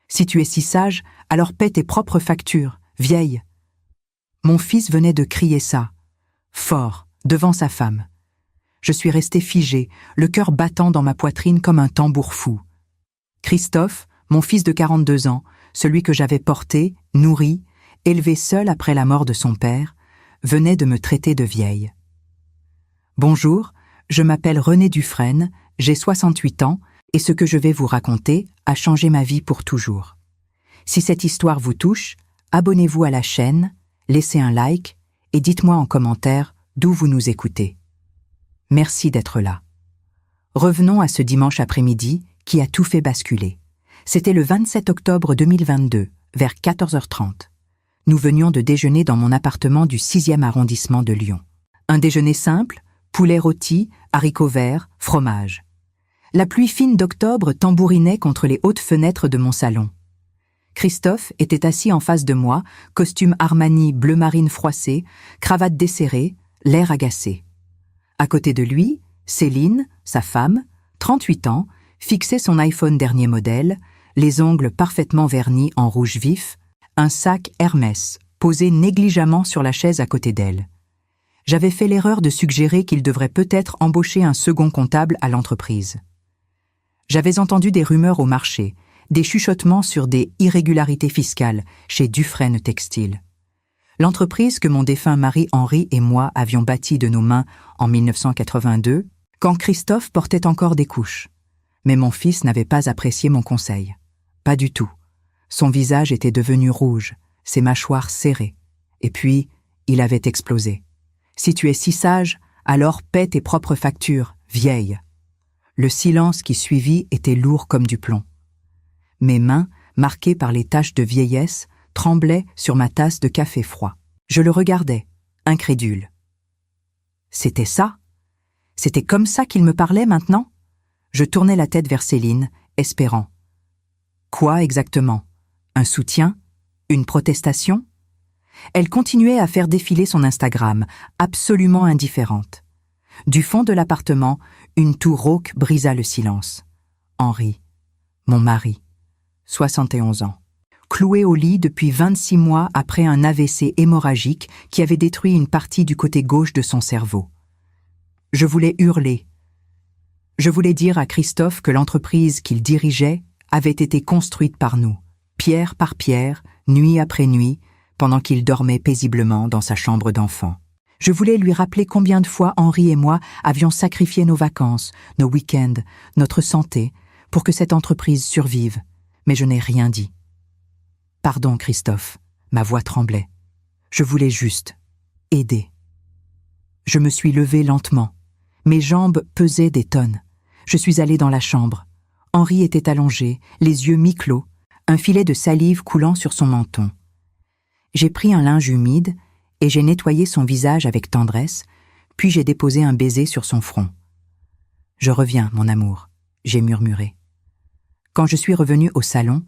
Si tu es si sage, alors paie tes propres factures, vieille. Mon fils venait de crier ça, fort, devant sa femme. Je suis restée figée, le cœur battant dans ma poitrine comme un tambour fou. Christophe, mon fils de 42 ans, celui que j'avais porté, nourri, élevé seul après la mort de son père, venait de me traiter de vieille. Bonjour, je m'appelle Renée Dufresne, j'ai 68 ans et ce que je vais vous raconter a changé ma vie pour toujours. Si cette histoire vous touche, abonnez-vous à la chaîne, laissez un like et dites-moi en commentaire d'où vous nous écoutez. Merci d'être là. Revenons à ce dimanche après-midi qui a tout fait basculer. C'était le 27 octobre 2022, vers 14h30. Nous venions de déjeuner dans mon appartement du 6e arrondissement de Lyon. Un déjeuner simple, poulet rôti, haricots verts, fromage. La pluie fine d'octobre tambourinait contre les hautes fenêtres de mon salon. Christophe était assis en face de moi, costume Armani bleu marine froissé, cravate desserrée, l'air agacé. À côté de lui, Céline, sa femme, 38 ans, fixait son iPhone dernier modèle, les ongles parfaitement vernis en rouge vif, un sac Hermès posé négligemment sur la chaise à côté d'elle. J'avais fait l'erreur de suggérer qu'il devrait peut-être embaucher un second comptable à l'entreprise. J'avais entendu des rumeurs au marché, des chuchotements sur des irrégularités fiscales chez Dufresne Textile. L'entreprise que mon défunt mari Henri et moi avions bâtie de nos mains en 1982, quand Christophe portait encore des couches. Mais mon fils n'avait pas apprécié mon conseil. Pas du tout. Son visage était devenu rouge, ses mâchoires serrées. Et puis, il avait explosé. « Si tu es si sage, alors paie tes propres factures, vieille. » Le silence qui suivit était lourd comme du plomb. Mes mains, marquées par les taches de vieillesse, tremblaient sur ma tasse de café froid. Je le regardais, incrédule. C'était ça? C'était comme ça qu'il me parlait maintenant? Je tournais la tête vers Céline, espérant. Quoi exactement? Un soutien? Une protestation? Elle continuait à faire défiler son Instagram, absolument indifférente. Du fond de l'appartement, une toux rauque brisa le silence. Henri, mon mari, 71 ans. Cloué au lit depuis 26 mois après un AVC hémorragique qui avait détruit une partie du côté gauche de son cerveau. Je voulais hurler. Je voulais dire à Christophe que l'entreprise qu'il dirigeait avait été construite par nous, pierre par pierre, nuit après nuit, pendant qu'il dormait paisiblement dans sa chambre d'enfant. Je voulais lui rappeler combien de fois Henri et moi avions sacrifié nos vacances, nos week-ends, notre santé, pour que cette entreprise survive, mais je n'ai rien dit. Pardon, Christophe, ma voix tremblait. Je voulais juste aider. Je me suis levée lentement. Mes jambes pesaient des tonnes. Je suis allée dans la chambre. Henri était allongé, les yeux mi-clos, un filet de salive coulant sur son menton. J'ai pris un linge humide et j'ai nettoyé son visage avec tendresse, puis j'ai déposé un baiser sur son front. « Je reviens, mon amour », j'ai murmuré. Quand je suis revenue au salon,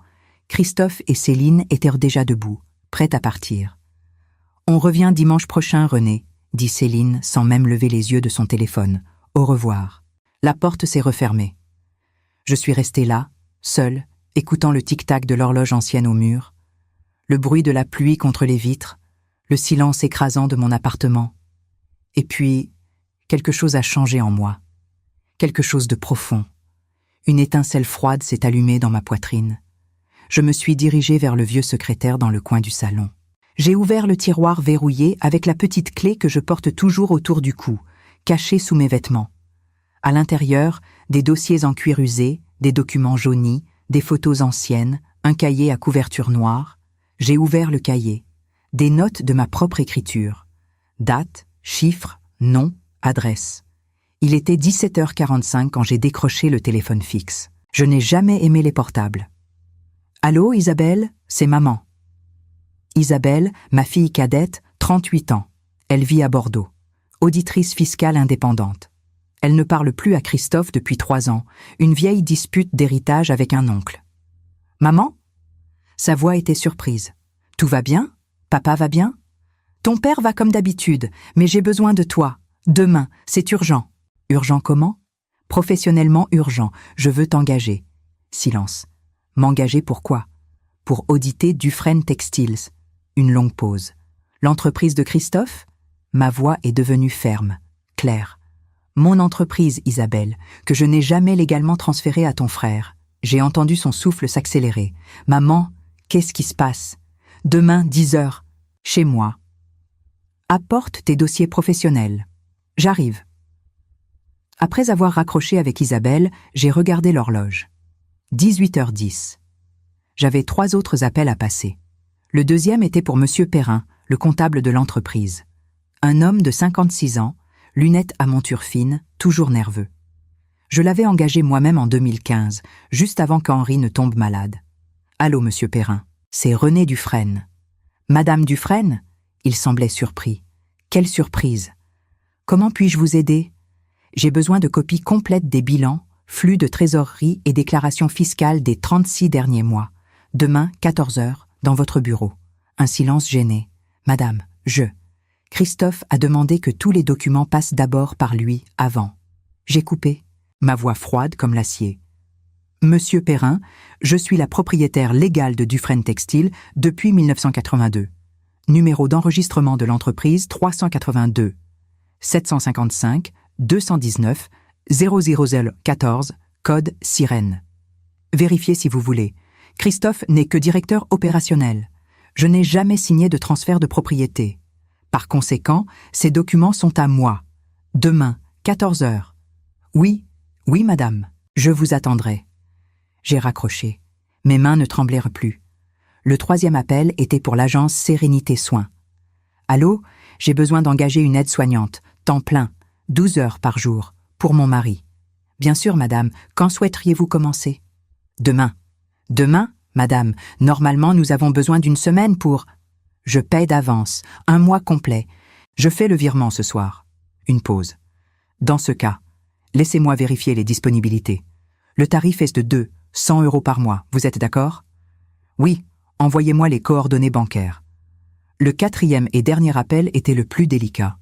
Christophe et Céline étaient déjà debout, prêts à partir. « On revient dimanche prochain, Renée », dit Céline sans même lever les yeux de son téléphone. « Au revoir ». La porte s'est refermée. Je suis restée là, seule, écoutant le tic-tac de l'horloge ancienne au mur, le bruit de la pluie contre les vitres, le silence écrasant de mon appartement. Et puis, quelque chose a changé en moi. Quelque chose de profond. Une étincelle froide s'est allumée dans ma poitrine. Je me suis dirigée vers le vieux secrétaire dans le coin du salon. J'ai ouvert le tiroir verrouillé avec la petite clé que je porte toujours autour du cou, cachée sous mes vêtements. À l'intérieur, des dossiers en cuir usé, des documents jaunis, des photos anciennes, un cahier à couverture noire. J'ai ouvert le cahier. Des notes de ma propre écriture. Date, chiffres, nom, adresse. Il était 17h45 quand j'ai décroché le téléphone fixe. Je n'ai jamais aimé les portables. « Allô, Isabelle, c'est maman. » Isabelle, ma fille cadette, 38 ans. Elle vit à Bordeaux. Auditrice fiscale indépendante. Elle ne parle plus à Christophe depuis 3 ans, une vieille dispute d'héritage avec un oncle. « Maman ?» Sa voix était surprise. « Tout va bien ? Papa va bien ? Ton père va comme d'habitude, mais j'ai besoin de toi. Demain, c'est urgent. » « Urgent comment ? » ?»« Professionnellement urgent, je veux t'engager. » Silence. « M'engager pourquoi ? pour auditer Dufresne Textiles. Une longue pause. L'entreprise de Christophe? Ma voix est devenue ferme, claire. Mon entreprise, Isabelle, que je n'ai jamais légalement transférée à ton frère. J'ai entendu son souffle s'accélérer. Maman, qu'est-ce qui se passe? Demain, 10 heures, chez moi. Apporte tes dossiers professionnels. J'arrive. Après avoir raccroché avec Isabelle, j'ai regardé l'horloge. 18h10. J'avais 3 autres appels à passer. Le deuxième était pour Monsieur Perrin, le comptable de l'entreprise. Un homme de 56 ans, lunettes à monture fine, toujours nerveux. Je l'avais engagé moi-même en 2015, juste avant qu'Henri ne tombe malade. « Allô, Monsieur Perrin, c'est René Dufresne. »« Madame Dufresne ?» Il semblait surpris. « Quelle surprise ! Comment puis-je vous aider ? J'ai besoin de copies complètes des bilans, flux de trésorerie et déclarations fiscales des 36 derniers mois. Demain, 14 heures, dans votre bureau. » Un silence gêné. « Madame, Christophe a demandé que tous les documents passent d'abord par lui, avant. » J'ai coupé, ma voix froide comme l'acier. « Monsieur Perrin, je suis la propriétaire légale de Dufresne Textile depuis 1982. Numéro d'enregistrement de l'entreprise 382 755 219 00014, code sirène. Vérifiez si vous voulez. Christophe n'est que directeur opérationnel. Je n'ai jamais signé de transfert de propriété. Par conséquent, ces documents sont à moi. Demain, 14 heures. Oui, madame, je vous attendrai. J'ai raccroché. Mes mains ne tremblèrent plus. Le troisième appel était pour l'agence Sérénité Soins. Allô, j'ai besoin d'engager une aide-soignante, temps plein, 12 heures par jour, pour mon mari. Bien sûr, madame, quand souhaiteriez-vous commencer? Demain. Demain, madame, normalement nous avons besoin d'une semaine pour... Je paie d'avance, 1 mois complet. Je fais le virement ce soir. Une pause. Dans ce cas, laissez-moi vérifier les disponibilités. Le tarif est de 100 € par mois, vous êtes d'accord? Oui, envoyez-moi les coordonnées bancaires. Le 4e et dernier appel était le plus délicat.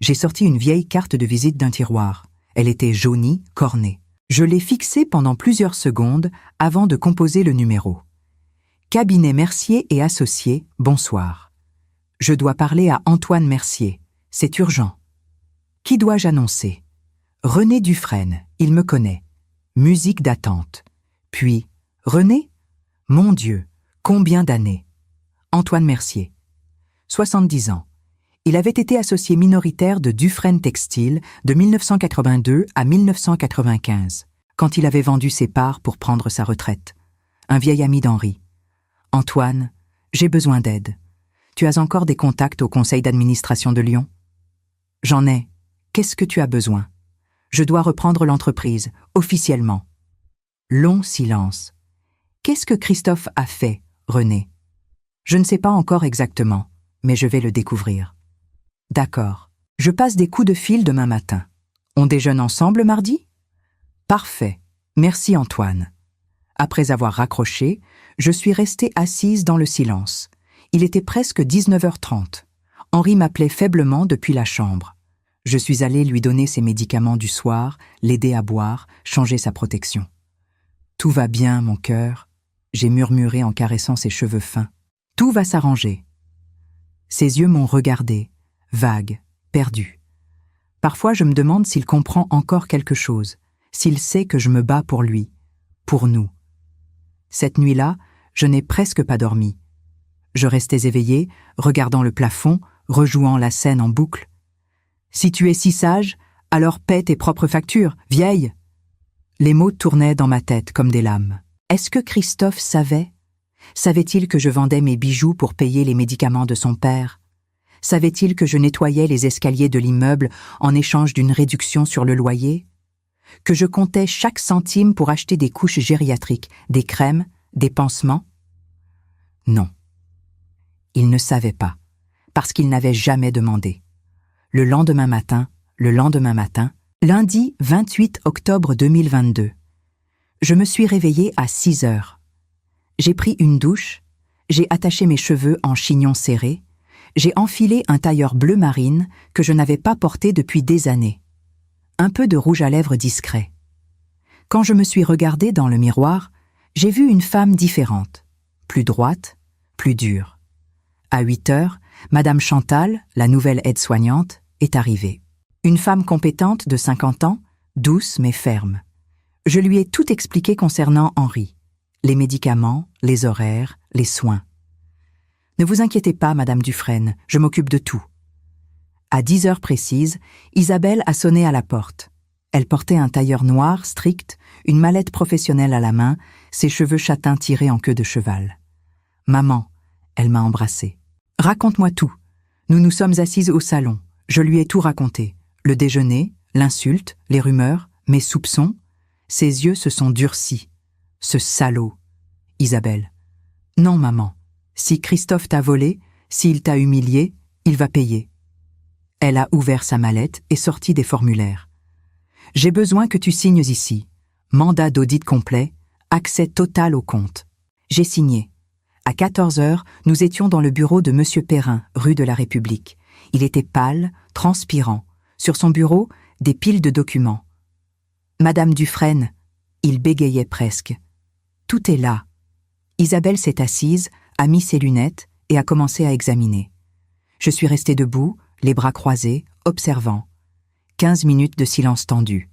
J'ai sorti une vieille carte de visite d'un tiroir. Elle était jaunie, cornée. Je l'ai fixée pendant plusieurs secondes avant de composer le numéro. Cabinet Mercier et Associés, bonsoir. Je dois parler à Antoine Mercier. C'est urgent. Qui dois-je annoncer? René Dufresne, il me connaît. Musique d'attente. Puis, René? Mon Dieu, combien d'années? Antoine Mercier. 70 ans. Il avait été associé minoritaire de Dufresne Textile de 1982 à 1995, quand il avait vendu ses parts pour prendre sa retraite. Un vieil ami d'Henri. Antoine, j'ai besoin d'aide. Tu as encore des contacts au conseil d'administration de Lyon? J'en ai. Qu'est-ce que tu as besoin? Je dois reprendre l'entreprise, officiellement. Long silence. Qu'est-ce que Christophe a fait, René? Je ne sais pas encore exactement, mais je vais le découvrir. D'accord. Je passe des coups de fil demain matin. On déjeune ensemble mardi? Parfait. Merci Antoine. Après avoir raccroché, je suis restée assise dans le silence. Il était presque 19h30. Henri m'appelait faiblement depuis la chambre. Je suis allée lui donner ses médicaments du soir, l'aider à boire, changer sa protection. « Tout va bien, mon cœur », j'ai murmuré en caressant ses cheveux fins. « Tout va s'arranger. » Ses yeux m'ont regardé, vague, perdu. Parfois, je me demande s'il comprend encore quelque chose, s'il sait que je me bats pour lui, pour nous. Cette nuit-là, je n'ai presque pas dormi. Je restais éveillée, regardant le plafond, rejouant la scène en boucle. « Si tu es si sage, alors paie tes propres factures, vieille !» Les mots tournaient dans ma tête comme des lames. Est-ce que Christophe savait? Savait-il que je vendais mes bijoux pour payer les médicaments de son père? Savait-il que je nettoyais les escaliers de l'immeuble en échange d'une réduction sur le loyer? Que je comptais chaque centime pour acheter des couches gériatriques, des crèmes, des pansements? Non. Il ne savait pas, parce qu'il n'avait jamais demandé. Le lendemain matin, lundi 28 octobre 2022, je me suis réveillée à 6 heures. J'ai pris une douche, j'ai attaché mes cheveux en chignon serré, j'ai enfilé un tailleur bleu marine que je n'avais pas porté depuis des années. Un peu de rouge à lèvres discret. Quand je me suis regardée dans le miroir, j'ai vu une femme différente, plus droite, plus dure. À 8 heures, Madame Chantal, la nouvelle aide-soignante, est arrivée. Une femme compétente de 50 ans, douce mais ferme. Je lui ai tout expliqué concernant Henri. Les médicaments, les horaires, les soins. Ne vous inquiétez pas, Madame Dufresne, je m'occupe de tout. À 10 heures précises, Isabelle a sonné à la porte. Elle portait un tailleur noir, strict, une mallette professionnelle à la main, ses cheveux châtains tirés en queue de cheval. « Maman », elle m'a embrassée. « Raconte-moi tout. » Nous nous sommes assises au salon. Je lui ai tout raconté. Le déjeuner, l'insulte, les rumeurs, mes soupçons. Ses yeux se sont durcis. Ce salaud. Isabelle. « Non, maman. Si Christophe t'a volé, s'il t'a humilié, il va payer. » Elle a ouvert sa mallette et sorti des formulaires. « J'ai besoin que tu signes ici. Mandat d'audit complet, accès total au compte. » J'ai signé. À 14 heures, nous étions dans le bureau de Monsieur Perrin, rue de la République. Il était pâle, transpirant. Sur son bureau, des piles de documents. « Madame Dufresne », il bégayait presque. « Tout est là. » Isabelle s'est assise, a mis ses lunettes et a commencé à examiner. Je suis restée debout, les bras croisés, observant. 15 minutes de silence tendu.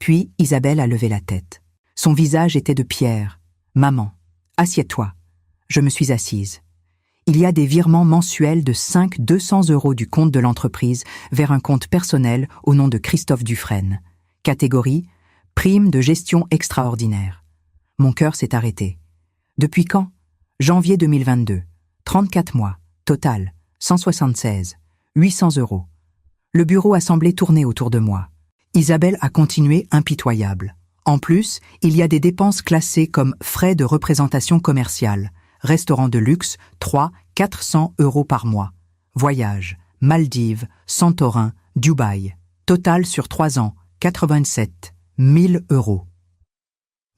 Puis Isabelle a levé la tête. Son visage était de pierre. « Maman, assieds-toi. » Je me suis assise. Il y a des virements mensuels de 200 € du compte de l'entreprise vers un compte personnel au nom de Christophe Dufresne. Catégorie « Prime de gestion extraordinaire ». Mon cœur s'est arrêté. Depuis quand? Janvier 2022. 34 mois. Total. 176. 800 €. Le bureau a semblé tourner autour de moi. Isabelle a continué impitoyable. En plus, il y a des dépenses classées comme frais de représentation commerciale, restaurant de luxe, 300-400 € par mois. Voyage, Maldives, Santorin, Dubaï. Total sur 3 ans, 87 000 €.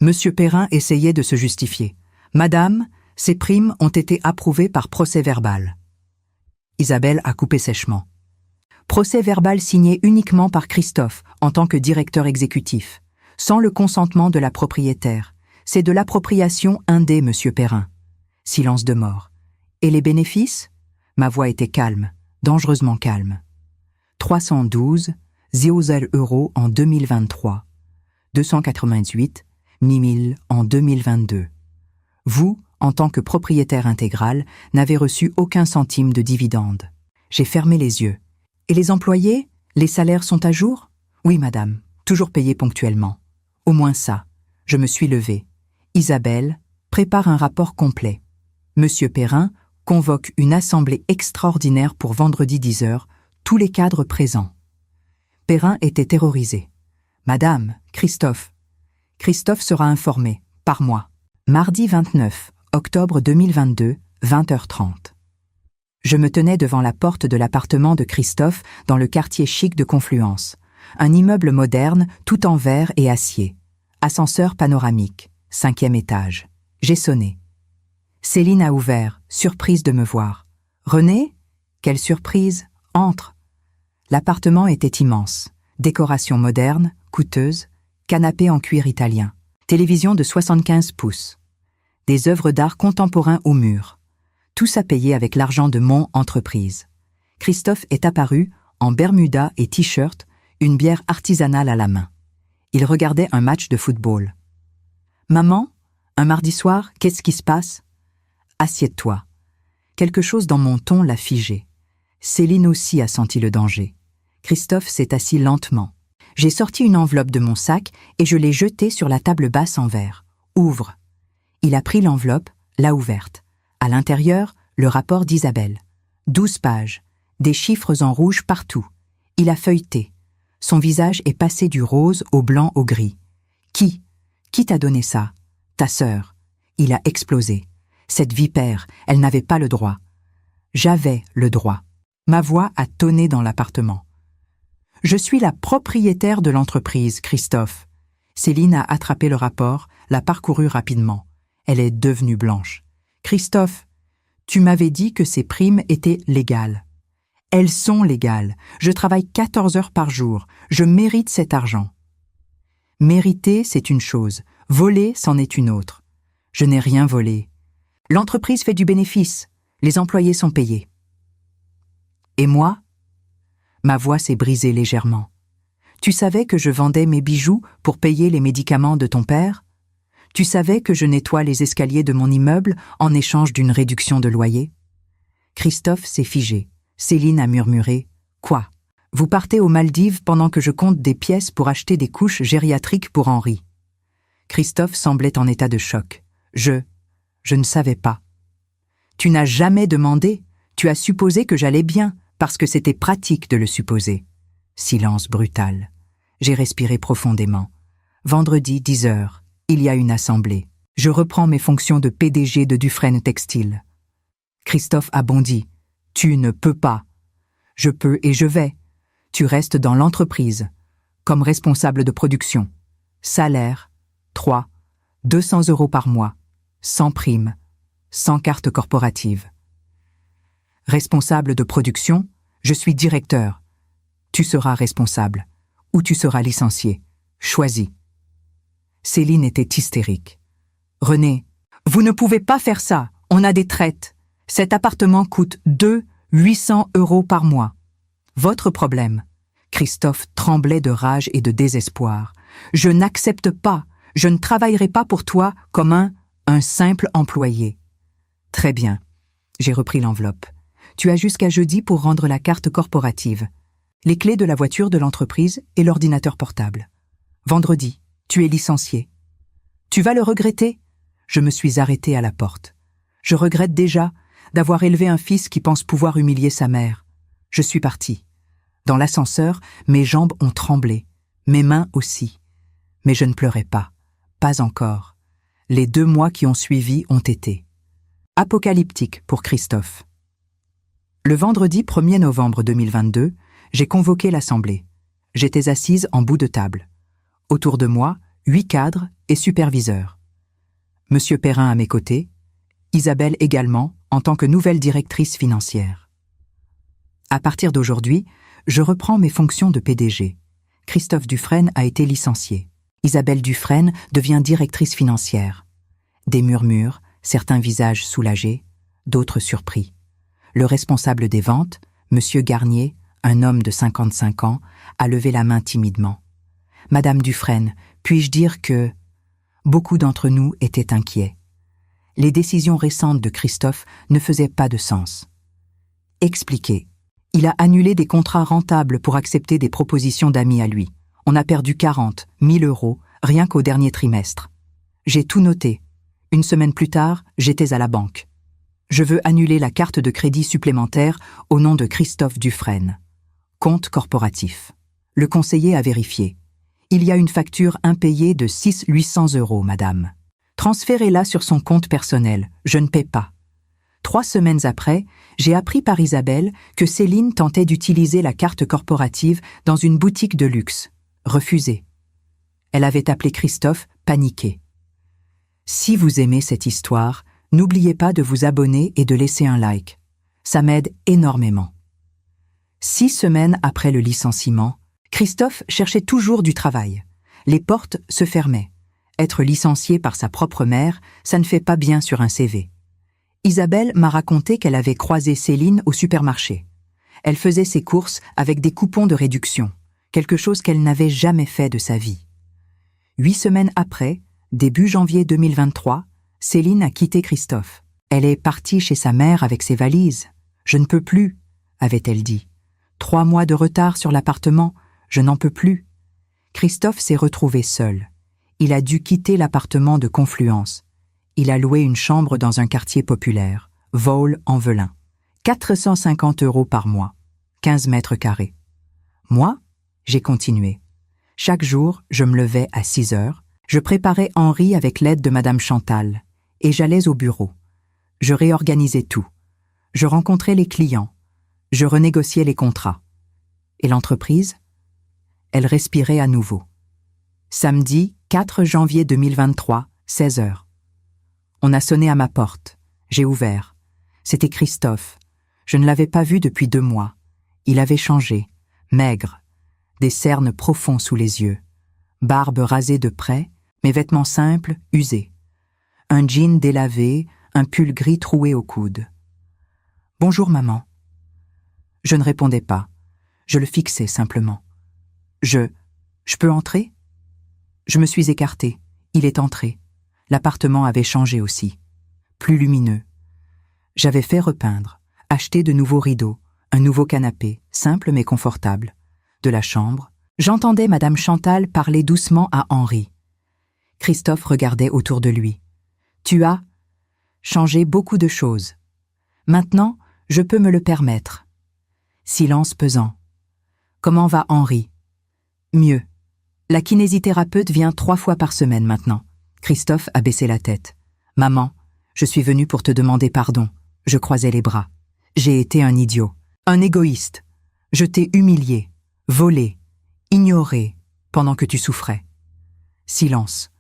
Monsieur Perrin essayait de se justifier. « Madame, ces primes ont été approuvées par procès-verbal. » Isabelle a coupé sèchement. Procès-verbal signé uniquement par Christophe en tant que directeur exécutif, sans le consentement de la propriétaire. C'est de l'appropriation indé, Monsieur Perrin. Silence de mort. Et les bénéfices? Ma voix était calme, dangereusement calme. 312 000 € en 2023, 288 000 en 2022. Vous, en tant que propriétaire intégral, n'avez reçu aucun centime de dividende. J'ai fermé les yeux. Et les employés? Les salaires sont à jour? Oui, madame, toujours payés ponctuellement. Au moins ça. Je me suis levée. Isabelle, prépare un rapport complet. Monsieur Perrin convoque une assemblée extraordinaire pour vendredi 10 heures, tous les cadres présents. Perrin était terrorisé. Madame, Christophe. Christophe sera informé, par moi. Mardi 29 octobre 2022, 20h30. Je me tenais devant la porte de l'appartement de Christophe dans le quartier chic de Confluence. Un immeuble moderne, tout en verre et acier. Ascenseur panoramique, 5e étage. J'ai sonné. Céline a ouvert, surprise de me voir. « René? Quelle surprise! Entre !» L'appartement était immense. Décoration moderne, coûteuse, canapé en cuir italien, télévision de 75 pouces. Des œuvres d'art contemporain au mur. Tout ça payé avec l'argent de mon entreprise. Christophe est apparu, en bermuda et t-shirt, une bière artisanale à la main. Il regardait un match de football. « Maman, un mardi soir, qu'est-ce qui se passe ?»« Assieds-toi. » Quelque chose dans mon ton l'a figé. Céline aussi a senti le danger. Christophe s'est assis lentement. J'ai sorti une enveloppe de mon sac et je l'ai jetée sur la table basse en verre. « Ouvre !» Il a pris l'enveloppe, l'a ouverte. À l'intérieur, le rapport d'Isabelle. 12 pages, des chiffres en rouge partout. Il a feuilleté. Son visage est passé du rose au blanc au gris. Qui t'a donné ça? Ta sœur. Il a explosé. Cette vipère, elle n'avait pas le droit. J'avais le droit. Ma voix a tonné dans l'appartement. Je suis la propriétaire de l'entreprise, Christophe. Céline a attrapé le rapport, l'a parcouru rapidement. Elle est devenue blanche. Christophe, tu m'avais dit que ces primes étaient légales. Elles sont légales. Je travaille 14 heures par jour. Je mérite cet argent. Mériter, c'est une chose. Voler, c'en est une autre. Je n'ai rien volé. L'entreprise fait du bénéfice. Les employés sont payés. Et moi? Ma voix s'est brisée légèrement. Tu savais que je vendais mes bijoux pour payer les médicaments de ton père? Tu savais que je nettoie les escaliers de mon immeuble en échange d'une réduction de loyer? Christophe s'est figé. Céline a murmuré « Quoi? Vous partez aux Maldives pendant que je compte des pièces pour acheter des couches gériatriques pour Henri. » Christophe semblait en état de choc. Je ne savais pas. Tu n'as jamais demandé. Tu as supposé que j'allais bien, parce que c'était pratique de le supposer. Silence brutal. J'ai respiré profondément. Vendredi, 10 heures. Il y a une assemblée. Je reprends mes fonctions de PDG de Dufresne Textile. Christophe a bondi. Tu ne peux pas. Je peux et je vais. Tu restes dans l'entreprise, comme responsable de production. Salaire, 3, 200 € par mois, sans prime, sans carte corporative. Responsable de production, je suis directeur. Tu seras responsable, ou tu seras licencié. Choisis. Céline était hystérique. René, vous ne pouvez pas faire ça, on a des traites. Cet appartement coûte 800 € par mois. Votre problème. Christophe tremblait de rage et de désespoir. Je n'accepte pas, je ne travaillerai pas pour toi comme un simple employé. Très bien. J'ai repris l'enveloppe. Tu as jusqu'à jeudi pour rendre la carte corporative, les clés de la voiture de l'entreprise et l'ordinateur portable. Vendredi, tu es licencié. Tu vas le regretter. Je me suis arrêtée à la porte. Je regrette déjà d'avoir élevé un fils qui pense pouvoir humilier sa mère. Je suis partie. Dans l'ascenseur, mes jambes ont tremblé, mes mains aussi. Mais je ne pleurais pas. Pas encore. Les 2 mois qui ont suivi ont été apocalyptiques pour Christophe. Le vendredi 1er novembre 2022, j'ai convoqué l'assemblée. J'étais assise en bout de table. Autour de moi, 8 cadres et superviseurs. Monsieur Perrin à mes côtés, Isabelle également, en tant que nouvelle directrice financière. À partir d'aujourd'hui, je reprends mes fonctions de PDG. Christophe Dufresne a été licencié. Isabelle Dufresne devient directrice financière. Des murmures, certains visages soulagés, d'autres surpris. Le responsable des ventes, Monsieur Garnier, un homme de 55 ans, a levé la main timidement. Madame Dufresne, puis-je dire que... Beaucoup d'entre nous étaient inquiets. Les décisions récentes de Christophe ne faisaient pas de sens. Expliquez. Il a annulé des contrats rentables pour accepter des propositions d'amis à lui. On a perdu 40 000 € rien qu'au dernier trimestre. J'ai tout noté. Une semaine plus tard, j'étais à la banque. Je veux annuler la carte de crédit supplémentaire au nom de Christophe Dufresne. Compte corporatif. Le conseiller a vérifié. Il y a une facture impayée de 800 €, madame. Transférez-la sur son compte personnel. Je ne paie pas. 3 semaines après, j'ai appris par Isabelle que Céline tentait d'utiliser la carte corporative dans une boutique de luxe. Refusé. Elle avait appelé Christophe paniqué. Si vous aimez cette histoire, n'oubliez pas de vous abonner et de laisser un like. Ça m'aide énormément. 6 semaines après le licenciement, Christophe cherchait toujours du travail. Les portes se fermaient. Être licencié par sa propre mère, ça ne fait pas bien sur un CV. Isabelle m'a raconté qu'elle avait croisé Céline au supermarché. Elle faisait ses courses avec des coupons de réduction, quelque chose qu'elle n'avait jamais fait de sa vie. 8 semaines après, début janvier 2023, Céline a quitté Christophe. Elle est partie chez sa mère avec ses valises. « Je ne peux plus », avait-elle dit. 3 mois de retard sur l'appartement, je n'en peux plus. Christophe s'est retrouvé seul. Il a dû quitter l'appartement de Confluence. Il a loué une chambre dans un quartier populaire, Vosles-en-Velin. 450 € par mois, 15 mètres carrés. Moi, j'ai continué. Chaque jour, je me levais à 6 heures, je préparais Henri avec l'aide de Madame Chantal, et j'allais au bureau. Je réorganisais tout. Je rencontrais les clients. Je renégociais les contrats. Et l'entreprise? Elle respirait à nouveau. Samedi 4 janvier 2023, 16 heures. On a sonné à ma porte. J'ai ouvert. C'était Christophe. Je ne l'avais pas vu depuis 2 mois. Il avait changé. Maigre. Des cernes profonds sous les yeux. Barbe rasée de près, mes vêtements simples, usés. Un jean délavé, un pull gris troué au coude. « Bonjour, maman. » Je ne répondais pas. Je le fixais simplement. « Je peux entrer ?» Je me suis écartée. Il est entré. L'appartement avait changé aussi. Plus lumineux. J'avais fait repeindre, acheté de nouveaux rideaux, un nouveau canapé, simple mais confortable. De la chambre, j'entendais Madame Chantal parler doucement à Henri. Christophe regardait autour de lui. « Tu as changé beaucoup de choses. Maintenant, je peux me le permettre. » Silence pesant. « Comment va Henri ?»« Mieux. La kinésithérapeute vient 3 fois par semaine maintenant. » Christophe a baissé la tête. « Maman, je suis venu pour te demander pardon. » Je croisais les bras. « J'ai été un idiot, un égoïste. Je t'ai humilié, volé, ignoré pendant que tu souffrais. » Silence.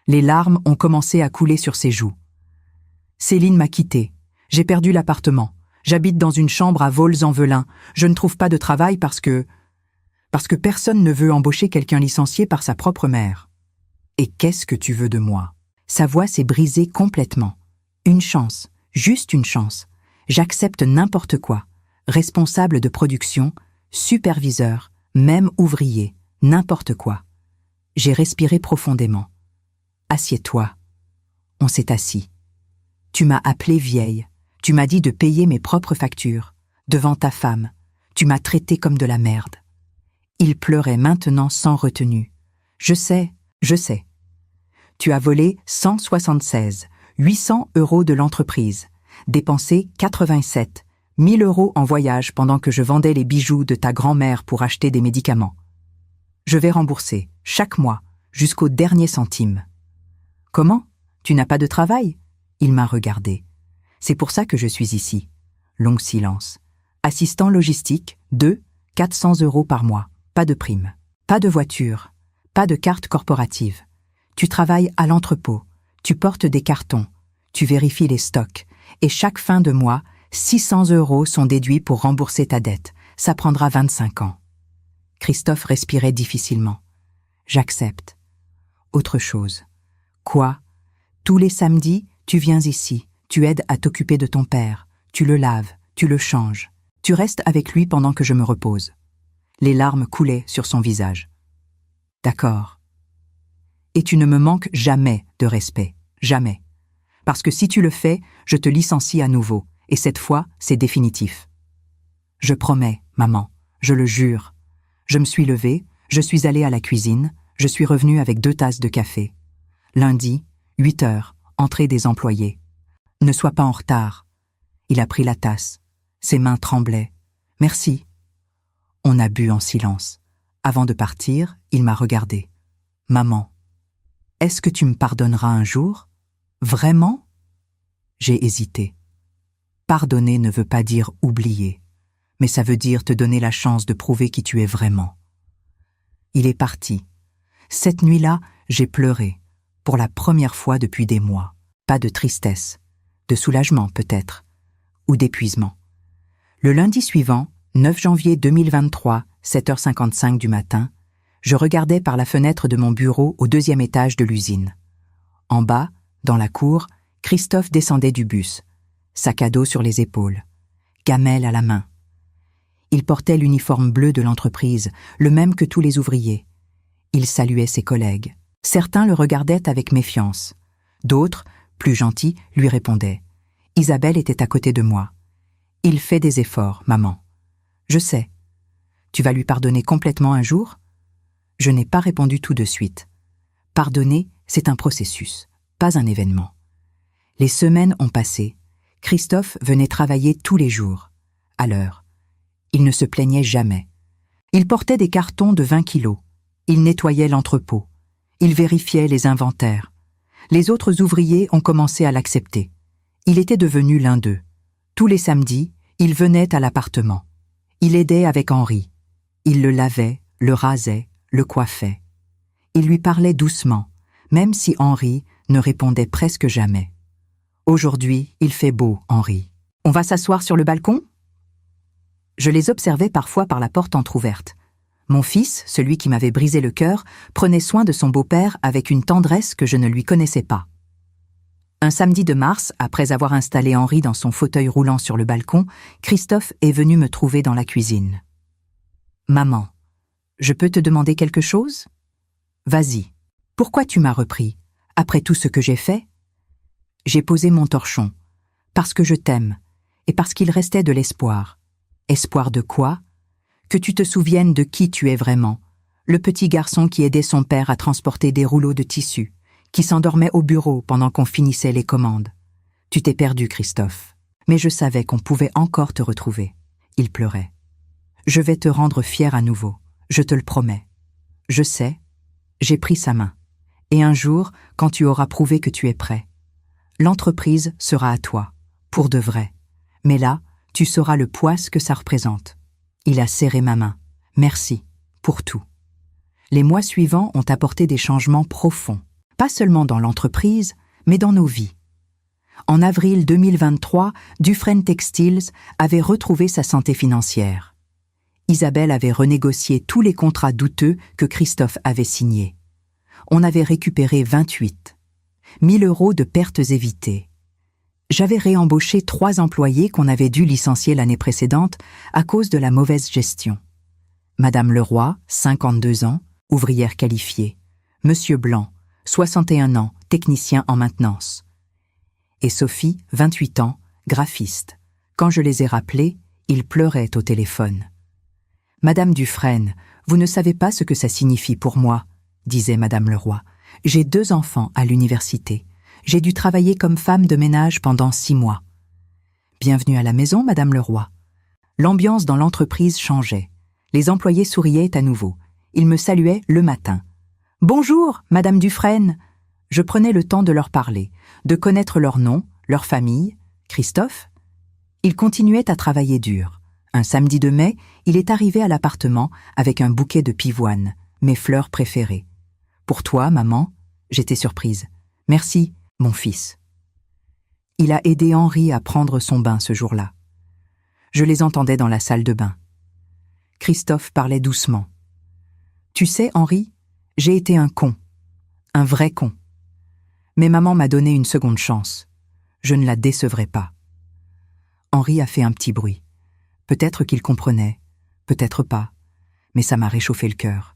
Les larmes ont commencé à couler sur ses joues. « Céline m'a quitté. J'ai perdu l'appartement. J'habite dans une chambre à Vaux-en-Velin. Je ne trouve pas de travail parce que personne ne veut embaucher quelqu'un licencié par sa propre mère. Et qu'est-ce que tu veux de moi ?» Sa voix s'est brisée complètement. « Une chance, juste une chance. J'accepte n'importe quoi. Responsable de production, superviseur, même ouvrier, n'importe quoi. » J'ai respiré profondément. « Assieds-toi. » On s'est assis. Tu m'as appelée vieille. Tu m'as dit de payer mes propres factures. Devant ta femme. Tu m'as traitée comme de la merde. Il pleurait maintenant sans retenue. « Je sais. Tu as volé 176, 800 € de l'entreprise, dépensé 87, 1000 € en voyage pendant que je vendais les bijoux de ta grand-mère pour acheter des médicaments. Je vais rembourser, chaque mois, jusqu'au dernier centime. »« Comment ? Tu n'as pas de travail ?» Il m'a regardé. « C'est pour ça que je suis ici. » Long silence. « Assistant logistique, 400 € par mois. Pas de prime. Pas de voiture. Pas de carte corporative. Tu travailles à l'entrepôt. Tu portes des cartons. Tu vérifies les stocks. Et chaque fin de mois, 600 € sont déduits pour rembourser ta dette. Ça prendra 25 ans. » Christophe respirait difficilement. « J'accepte. » Autre chose. « Quoi ? Tous les samedis, tu viens ici. Tu aides à t'occuper de ton père. Tu le laves. Tu le changes. Tu restes avec lui pendant que je me repose. » Les larmes coulaient sur son visage. « D'accord. Et tu ne me manques jamais de respect. Jamais. Parce que si tu le fais, je te licencie à nouveau. Et cette fois, c'est définitif. »« Je promets, maman. Je le jure. » Je me suis levée, je suis allée à la cuisine, je suis revenue avec 2 tasses de café. Lundi, 8 heures, entrée des employés. « Ne sois pas en retard. » Il a pris la tasse. Ses mains tremblaient. « Merci. » On a bu en silence. Avant de partir, il m'a regardée. « Maman, est-ce que tu me pardonneras un jour ? Vraiment ?» J'ai hésité. Pardonner ne veut pas dire oublier, mais ça veut dire te donner la chance de prouver qui tu es vraiment. Il est parti. Cette nuit-là, j'ai pleuré, pour la première fois depuis des mois. Pas de tristesse, de soulagement peut-être, ou d'épuisement. Le lundi suivant, 9 janvier 2023, 7h55 du matin, je regardais par la fenêtre de mon bureau au 2e étage de l'usine. En bas, dans la cour, Christophe descendait du bus, sac à dos sur les épaules, gamelle à la main. Il portait l'uniforme bleu de l'entreprise, le même que tous les ouvriers. Il saluait ses collègues. Certains le regardaient avec méfiance. D'autres, plus gentils, lui répondaient. Isabelle était à côté de moi. « Il fait des efforts, maman. »« Je sais. Tu vas lui pardonner complètement un jour ?» Je n'ai pas répondu tout de suite. Pardonner, c'est un processus, pas un événement. Les semaines ont passé. Christophe venait travailler tous les jours, à l'heure. Il ne se plaignait jamais. Il portait des cartons de 20 kilos. Il nettoyait l'entrepôt. Il vérifiait les inventaires. Les autres ouvriers ont commencé à l'accepter. Il était devenu l'un d'eux. Tous les samedis, il venait à l'appartement. Il aidait avec Henri. Il le lavait, le rasait, le coiffait. Il lui parlait doucement, même si Henri ne répondait presque jamais. Aujourd'hui, il fait beau, Henri. On va s'asseoir sur le balcon ? Je les observais parfois par la porte entr'ouverte. Mon fils, celui qui m'avait brisé le cœur, prenait soin de son beau-père avec une tendresse que je ne lui connaissais pas. Un samedi de mars, après avoir installé Henri dans son fauteuil roulant sur le balcon, Christophe est venu me trouver dans la cuisine. « Maman, je peux te demander quelque chose ? Vas-y. Pourquoi tu m'as repris, après tout ce que j'ai fait ? » J'ai posé mon torchon, parce que je t'aime, et parce qu'il restait de l'espoir. Espoir de quoi ? Que tu te souviennes de qui tu es vraiment, le petit garçon qui aidait son père à transporter des rouleaux de tissu, qui s'endormait au bureau pendant qu'on finissait les commandes. Tu t'es perdu, Christophe, mais je savais qu'on pouvait encore te retrouver. Il pleurait. Je vais te rendre fier à nouveau, je te le promets. Je sais, j'ai pris sa main. Et un jour, quand tu auras prouvé que tu es prêt, l'entreprise sera à toi, pour de vrai. Mais là, tu sauras le poids que ça représente. Il a serré ma main. Merci, pour tout. Les mois suivants ont apporté des changements profonds. Pas seulement dans l'entreprise, mais dans nos vies. En avril 2023, Dufresne Textiles avait retrouvé sa santé financière. Isabelle avait renégocié tous les contrats douteux que Christophe avait signés. On avait récupéré 28 000 € de pertes évitées. J'avais réembauché 3 employés qu'on avait dû licencier l'année précédente à cause de la mauvaise gestion. Madame Leroy, 52 ans, ouvrière qualifiée. Monsieur Blanc, 61 ans, technicien en maintenance. Et Sophie, 28 ans, graphiste. Quand je les ai rappelés, ils pleuraient au téléphone. « Madame Dufresne, vous ne savez pas ce que ça signifie pour moi, » disait Madame Leroy. « J'ai 2 enfants à l'université. J'ai dû travailler comme femme de ménage pendant 6 mois. » Bienvenue à la maison, Madame Leroy. L'ambiance dans l'entreprise changeait. Les employés souriaient à nouveau. Ils me saluaient le matin. « Bonjour, Madame Dufresne !» Je prenais le temps de leur parler, de connaître leur nom, leur famille. Christophe ? Il continuait à travailler dur. Un samedi de mai, il est arrivé à l'appartement avec un bouquet de pivoine, mes fleurs préférées. « Pour toi, maman ?» J'étais surprise. « Merci, mon fils. » Il a aidé Henri à prendre son bain ce jour-là. Je les entendais dans la salle de bain. Christophe parlait doucement. « Tu sais, Henri, j'ai été un con. Un vrai con. Mais maman m'a donné une seconde chance. Je ne la décevrai pas. » Henri a fait un petit bruit. Peut-être qu'il comprenait, peut-être pas, mais ça m'a réchauffé le cœur.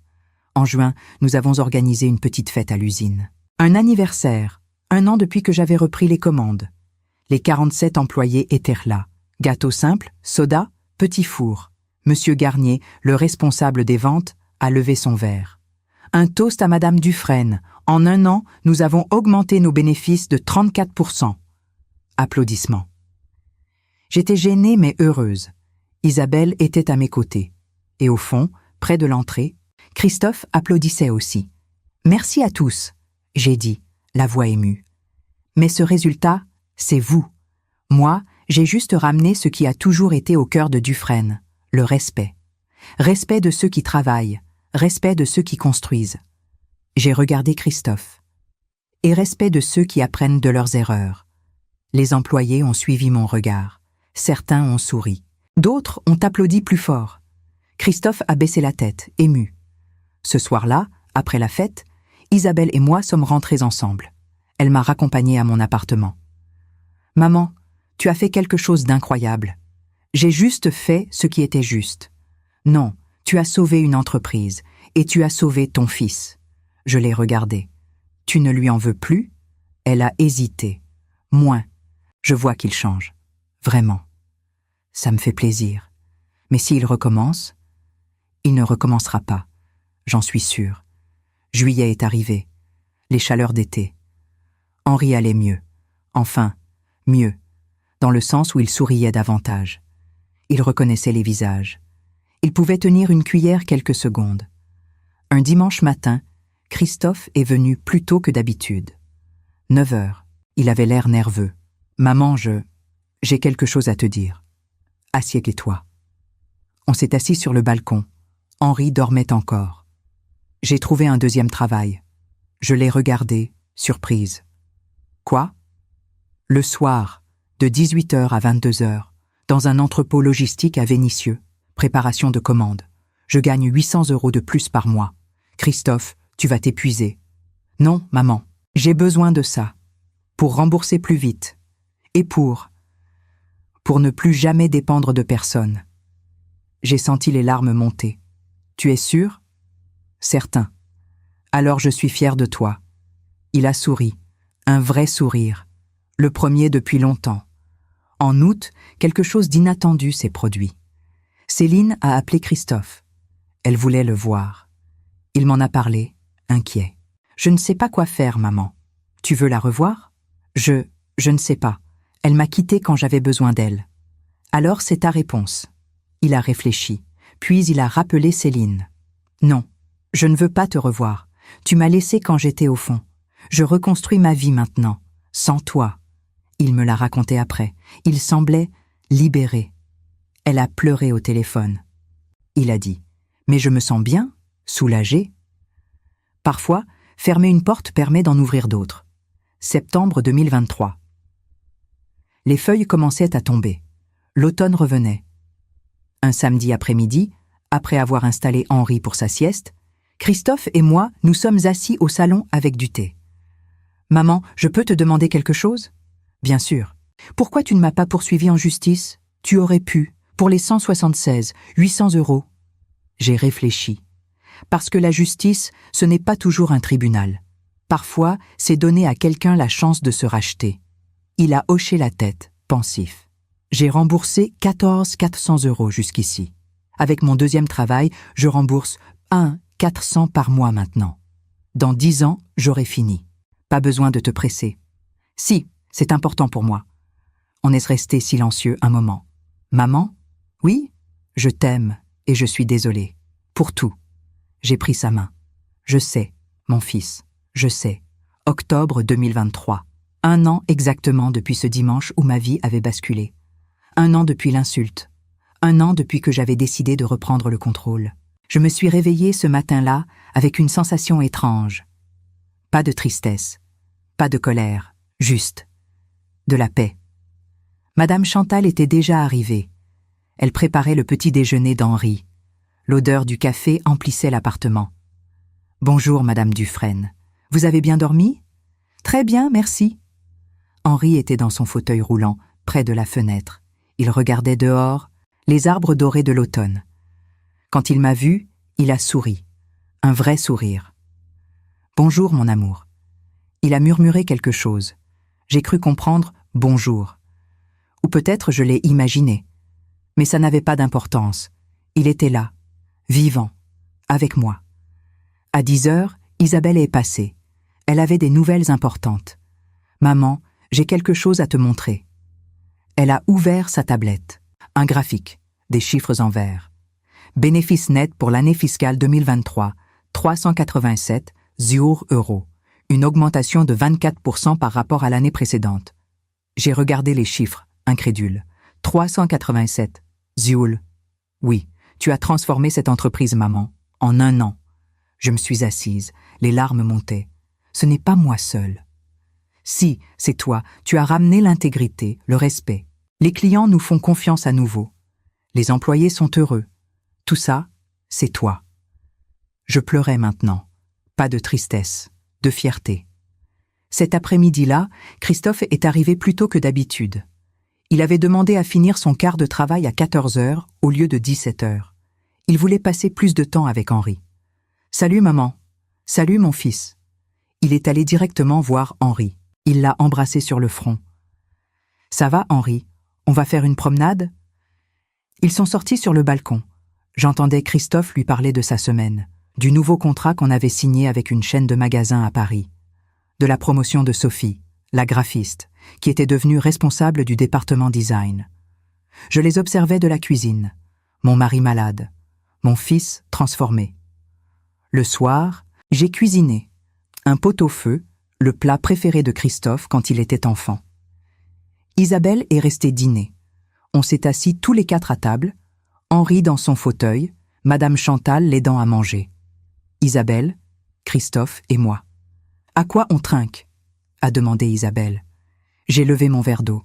En juin, nous avons organisé une petite fête à l'usine. Un anniversaire, 1 an depuis que j'avais repris les commandes. Les 47 employés étaient là. Gâteau simple, soda, petit four. Monsieur Garnier, le responsable des ventes, a levé son verre. Un toast à Madame Dufresne. En 1 an, nous avons augmenté nos bénéfices de 34%. Applaudissements. J'étais gênée mais heureuse. Isabelle était à mes côtés. Et au fond, près de l'entrée, Christophe applaudissait aussi. « Merci à tous », j'ai dit, la voix émue. « Mais ce résultat, c'est vous. Moi, j'ai juste ramené ce qui a toujours été au cœur de Dufresne, le respect. Respect de ceux qui travaillent, respect de ceux qui construisent. » J'ai regardé Christophe. Et respect de ceux qui apprennent de leurs erreurs. Les employés ont suivi mon regard. Certains ont souri. D'autres ont applaudi plus fort. Christophe a baissé la tête, ému. Ce soir-là, après la fête, Isabelle et moi sommes rentrés ensemble. Elle m'a raccompagnée à mon appartement. « Maman, tu as fait quelque chose d'incroyable. J'ai juste fait ce qui était juste. Non, tu as sauvé une entreprise et tu as sauvé ton fils. » Je l'ai regardé. « Tu ne lui en veux plus ?» Elle a hésité. « Moins. Je vois qu'il change. Vraiment. Ça me fait plaisir. Mais s'il recommence, il ne recommencera pas. J'en suis sûre. Juillet est arrivé. Les chaleurs d'été. Henri allait mieux. Enfin, mieux. Dans le sens où il souriait davantage. Il reconnaissait les visages. Il pouvait tenir une cuillère quelques secondes. Un dimanche matin, Christophe est venu plus tôt que d'habitude. 9 heures. Il avait l'air nerveux. « Maman, j'ai quelque chose à te dire. Assieds-toi. » On s'est assis sur le balcon. Henri dormait encore. J'ai trouvé un 2e travail. Je l'ai regardé, surprise. « Quoi ?» Le soir, de 18h à 22h, dans un entrepôt logistique à Vénissieux, préparation de commandes. Je gagne 800 € de plus par mois. Christophe, tu vas t'épuiser. Non, maman, j'ai besoin de ça. pour rembourser plus vite, et pour ne plus jamais dépendre de personne. J'ai senti les larmes monter. Tu es sûr? Certain. Alors je suis fier de toi. Il a souri, un vrai sourire, le premier depuis longtemps. En août, quelque chose d'inattendu s'est produit. Céline a appelé Christophe. Elle voulait le voir. Il m'en a parlé, inquiet. Je ne sais pas quoi faire, maman. Tu veux la revoir? Je ne sais pas. Elle m'a quitté quand j'avais besoin d'elle. Alors c'est ta réponse. Il a réfléchi, puis il a rappelé Céline. Non, je ne veux pas te revoir. Tu m'as laissé quand j'étais au fond. Je reconstruis ma vie maintenant, sans toi. Il me l'a raconté après. Il semblait libéré. Elle a pleuré au téléphone. Il a dit « Mais je me sens bien, soulagé. » Parfois, fermer une porte permet d'en ouvrir d'autres. Septembre 2023. Les feuilles commençaient à tomber. L'automne revenait. Un samedi après-midi, après avoir installé Henri pour sa sieste, Christophe et moi nous sommes assis au salon avec du thé. « Maman, je peux te demander quelque chose ?»« Bien sûr. Pourquoi tu ne m'as pas poursuivi en justice? Tu aurais pu, pour les 176, 800 €. » J'ai réfléchi. Parce que la justice, ce n'est pas toujours un tribunal. Parfois, c'est donner à quelqu'un la chance de se racheter. Il a hoché la tête, pensif. J'ai remboursé 14 400 € jusqu'ici. Avec mon deuxième travail, je rembourse 400 par mois maintenant. Dans 10 ans, j'aurai fini. Pas besoin de te presser. Si, c'est important pour moi. On est resté silencieux un moment. Maman? Oui? Je t'aime et je suis désolée. Pour tout. J'ai pris sa main. Je sais, mon fils, je sais. Octobre 2023. 1 an exactement depuis ce dimanche où ma vie avait basculé. 1 an depuis l'insulte. 1 an depuis que j'avais décidé de reprendre le contrôle. Je me suis réveillée ce matin-là avec une sensation étrange. Pas de tristesse, pas de colère, juste de la paix. Madame Chantal était déjà arrivée. Elle préparait le petit déjeuner d'Henri. L'odeur du café emplissait l'appartement. « Bonjour, Madame Dufresne. Vous avez bien dormi? »« Très bien, merci. » Henri était dans son fauteuil roulant, près de la fenêtre. Il regardait dehors, les arbres dorés de l'automne. Quand il m'a vu, il a souri. Un vrai sourire. « Bonjour, mon amour. » Il a murmuré quelque chose. J'ai cru comprendre « bonjour ». Ou peut-être je l'ai imaginé. Mais ça n'avait pas d'importance. Il était là, vivant, avec moi. À 10 heures, Isabelle est passée. Elle avait des nouvelles importantes. « Maman, j'ai quelque chose à te montrer. » Elle a ouvert sa tablette. Un graphique, des chiffres en vert. Bénéfice net pour l'année fiscale 2023, 387 €. Une augmentation de 24% par rapport à l'année précédente. J'ai regardé les chiffres, incrédule. 387 €. Oui, tu as transformé cette entreprise, maman, en 1 an. Je me suis assise, les larmes montaient. Ce n'est pas moi seule. Si, c'est toi, tu as ramené l'intégrité, le respect. Les clients nous font confiance à nouveau. Les employés sont heureux. Tout ça, c'est toi. Je pleurais maintenant. Pas de tristesse, de fierté. Cet après-midi-là, Christophe est arrivé plus tôt que d'habitude. Il avait demandé à finir son quart de travail à 14 heures au lieu de 17 heures. Il voulait passer plus de temps avec Henri. « Salut maman. Salut mon fils. » Il est allé directement voir Henri. Il l'a embrassé sur le front. « Ça va, Henri? On va faire une promenade ?» Ils sont sortis sur le balcon. J'entendais Christophe lui parler de sa semaine, du nouveau contrat qu'on avait signé avec une chaîne de magasins à Paris, de la promotion de Sophie, la graphiste, qui était devenue responsable du département design. Je les observais de la cuisine, mon mari malade, mon fils transformé. Le soir, j'ai cuisiné, un pot-au-feu, le plat préféré de Christophe quand il était enfant. Isabelle est restée dîner. On s'est assis tous les 4 à table, Henri dans son fauteuil, Madame Chantal l'aidant à manger. Isabelle, Christophe et moi. « À quoi on trinque ?» a demandé Isabelle. J'ai levé mon verre d'eau.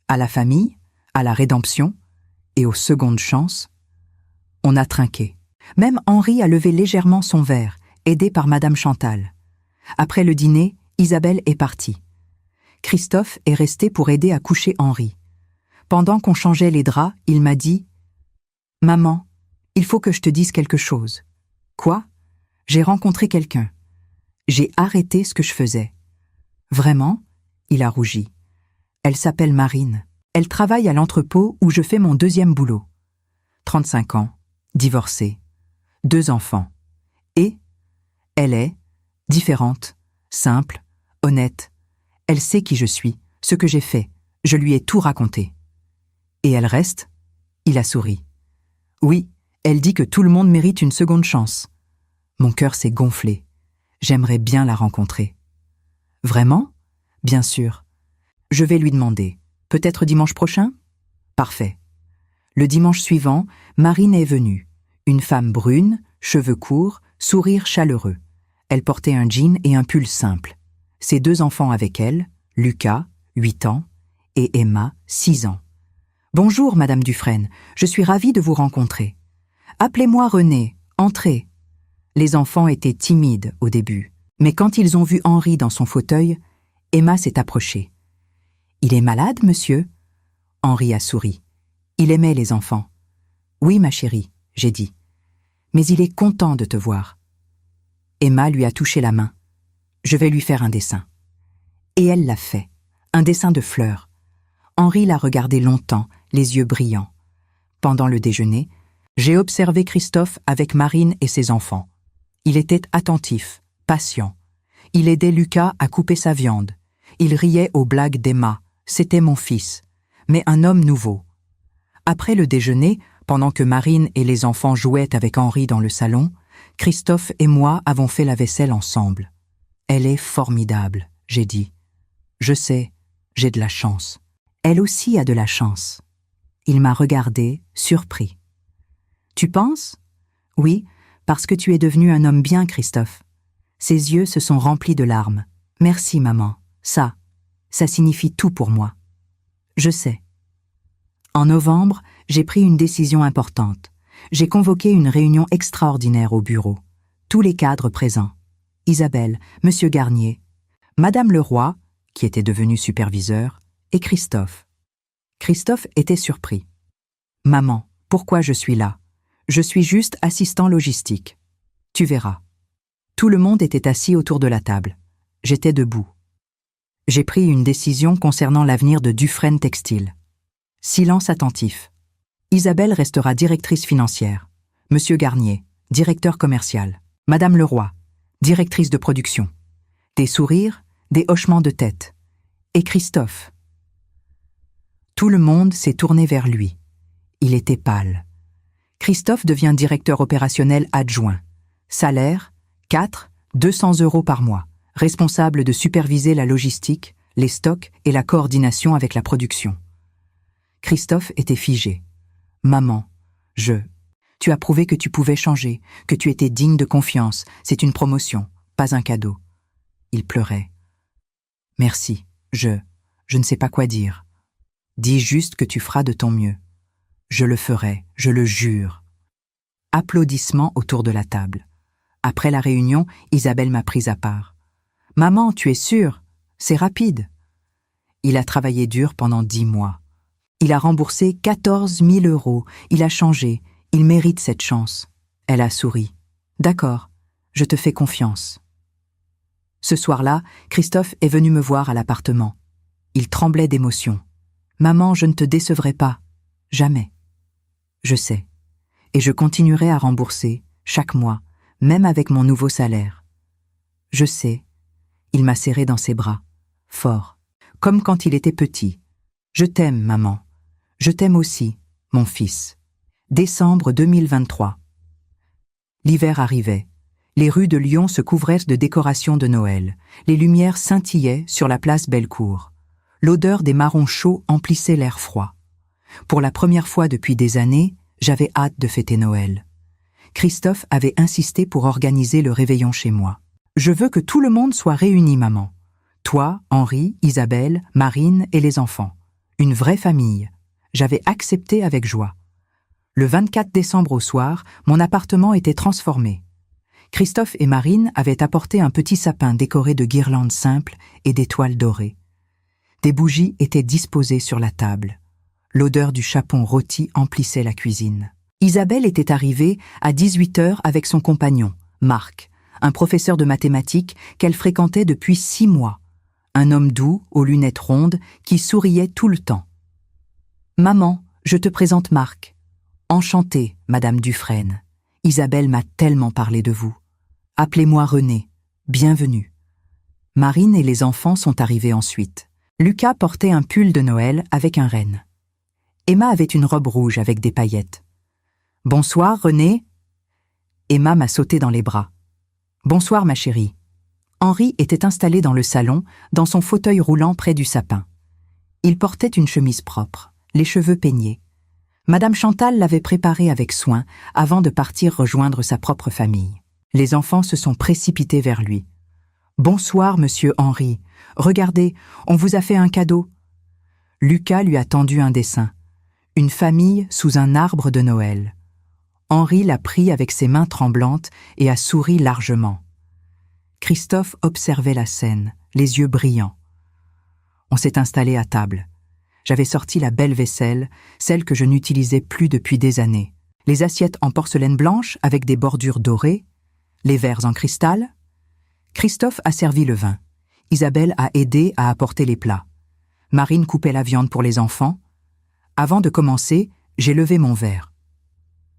À la famille, à la rédemption et aux secondes chances. On a trinqué. Même Henri a levé légèrement son verre, aidé par Madame Chantal. Après le dîner, Isabelle est partie. Christophe est resté pour aider à coucher Henri. Pendant qu'on changeait les draps, il m'a dit « Maman, il faut que je te dise quelque chose. » « Quoi ? J'ai rencontré quelqu'un. J'ai arrêté ce que je faisais. »« Vraiment ?» Il a rougi. « Elle s'appelle Marine. Elle travaille à l'entrepôt où je fais mon deuxième boulot. 35 ans, divorcée, 2 enfants. Et elle est différente, simple, honnête. Elle sait qui je suis, ce que j'ai fait. Je lui ai tout raconté. Et elle reste ? Il a souri. Oui, elle dit que tout le monde mérite une seconde chance. Mon cœur s'est gonflé. J'aimerais bien la rencontrer. Vraiment ? Bien sûr. Je vais lui demander. Peut-être dimanche prochain ? Parfait. Le dimanche suivant, Marine est venue. Une femme brune, cheveux courts, sourire chaleureux. Elle portait un jean et un pull simple. Ses 2 enfants avec elle, Lucas, 8 ans, et Emma, 6 ans. « Bonjour, Madame Dufresne, je suis ravie de vous rencontrer. Appelez-moi René, entrez. » Les enfants étaient timides au début, mais quand ils ont vu Henri dans son fauteuil, Emma s'est approchée. « Il est malade, monsieur ?» Henri a souri. Il aimait les enfants. « Oui, ma chérie, » j'ai dit. « Mais il est content de te voir. » Emma lui a touché la main. « Je vais lui faire un dessin. » Et elle l'a fait, un dessin de fleurs. Henri l'a regardé longtemps, les yeux brillants. Pendant le déjeuner, j'ai observé Christophe avec Marine et ses enfants. Il était attentif, patient. Il aidait Lucas à couper sa viande. Il riait aux blagues d'Emma. C'était mon fils, mais un homme nouveau. Après le déjeuner, pendant que Marine et les enfants jouaient avec Henri dans le salon, Christophe et moi avons fait la vaisselle ensemble. « Elle est formidable », j'ai dit. « Je sais, j'ai de la chance. » Elle aussi a de la chance. Il m'a regardé, surpris. « Tu penses ? » ?»« Oui, parce que tu es devenu un homme bien, Christophe. » Ses yeux se sont remplis de larmes. « Merci, maman. Ça signifie tout pour moi. » « Je sais. » En novembre, j'ai pris une décision importante. J'ai convoqué une réunion extraordinaire au bureau. Tous les cadres présents. Isabelle, Monsieur Garnier, Madame Leroy, qui était devenue superviseur, et Christophe. Christophe était surpris. « Maman, pourquoi je suis là ? Je suis juste assistant logistique. Tu verras. » Tout le monde était assis autour de la table. J'étais debout. J'ai pris une décision concernant l'avenir de Dufresne Textile. Silence attentif. Isabelle restera directrice financière. Monsieur Garnier, directeur commercial. Madame Leroy, directrice de production. Des sourires, des hochements de tête. Et Christophe. Tout le monde s'est tourné vers lui. Il était pâle. Christophe devient directeur opérationnel adjoint. Salaire, 200 € par mois. Responsable de superviser la logistique, les stocks et la coordination avec la production. Christophe était figé. « Maman, tu as prouvé que tu pouvais changer, que tu étais digne de confiance. C'est une promotion, pas un cadeau. » Il pleurait. « Merci, je ne sais pas quoi dire. Dis juste que tu feras de ton mieux. Je le ferai, je le jure. » Applaudissements autour de la table. Après la réunion, Isabelle m'a prise à part. « Maman, tu es sûre ? C'est rapide. » Il a travaillé dur pendant 10 mois. Il a remboursé 14 000 €. Il a changé. Il mérite cette chance. Elle a souri. « D'accord, je te fais confiance. » Ce soir-là, Christophe est venu me voir à l'appartement. Il tremblait d'émotion. « Maman, je ne te décevrai pas. Jamais. » Je sais. Et je continuerai à rembourser, chaque mois, même avec mon nouveau salaire. Je sais. Il m'a serré dans ses bras, fort, comme quand il était petit. « Je t'aime, maman. Je t'aime aussi, mon fils. » Décembre 2023. L'hiver arrivait. Les rues de Lyon se couvraient de décorations de Noël. Les lumières scintillaient sur la place Bellecour. L'odeur des marrons chauds emplissait l'air froid. Pour la première fois depuis des années, j'avais hâte de fêter Noël. Christophe avait insisté pour organiser le réveillon chez moi. « Je veux que tout le monde soit réuni, maman. Toi, Henri, Isabelle, Marine et les enfants. Une vraie famille. » J'avais accepté avec joie. Le 24 décembre au soir, mon appartement était transformé. Christophe et Marine avaient apporté un petit sapin décoré de guirlandes simples et d'étoiles dorées. Des bougies étaient disposées sur la table. L'odeur du chapon rôti emplissait la cuisine. Isabelle était arrivée à 18h avec son compagnon, Marc, un professeur de mathématiques qu'elle fréquentait depuis 6 mois. Un homme doux, aux lunettes rondes, qui souriait tout le temps. « Maman, je te présente Marc. Enchantée, Madame Dufresne. Isabelle m'a tellement parlé de vous. Appelez-moi René. Bienvenue. » Marine et les enfants sont arrivés ensuite. Lucas portait un pull de Noël avec un renne. Emma avait une robe rouge avec des paillettes. « Bonsoir, René. » Emma m'a sauté dans les bras. « Bonsoir, ma chérie. » Henri était installé dans le salon, dans son fauteuil roulant près du sapin. Il portait une chemise propre, les cheveux peignés. Madame Chantal l'avait préparé avec soin avant de partir rejoindre sa propre famille. Les enfants se sont précipités vers lui. « Bonsoir, monsieur Henri. Regardez, on vous a fait un cadeau. » Lucas lui a tendu un dessin. Une famille sous un arbre de Noël. Henri l'a pris avec ses mains tremblantes et a souri largement. Christophe observait la scène, les yeux brillants. On s'est installé à table. J'avais sorti la belle vaisselle, celle que je n'utilisais plus depuis des années. Les assiettes en porcelaine blanche avec des bordures dorées, les verres en cristal. Christophe a servi le vin. Isabelle a aidé à apporter les plats. Marine coupait la viande pour les enfants. Avant de commencer, j'ai levé mon verre.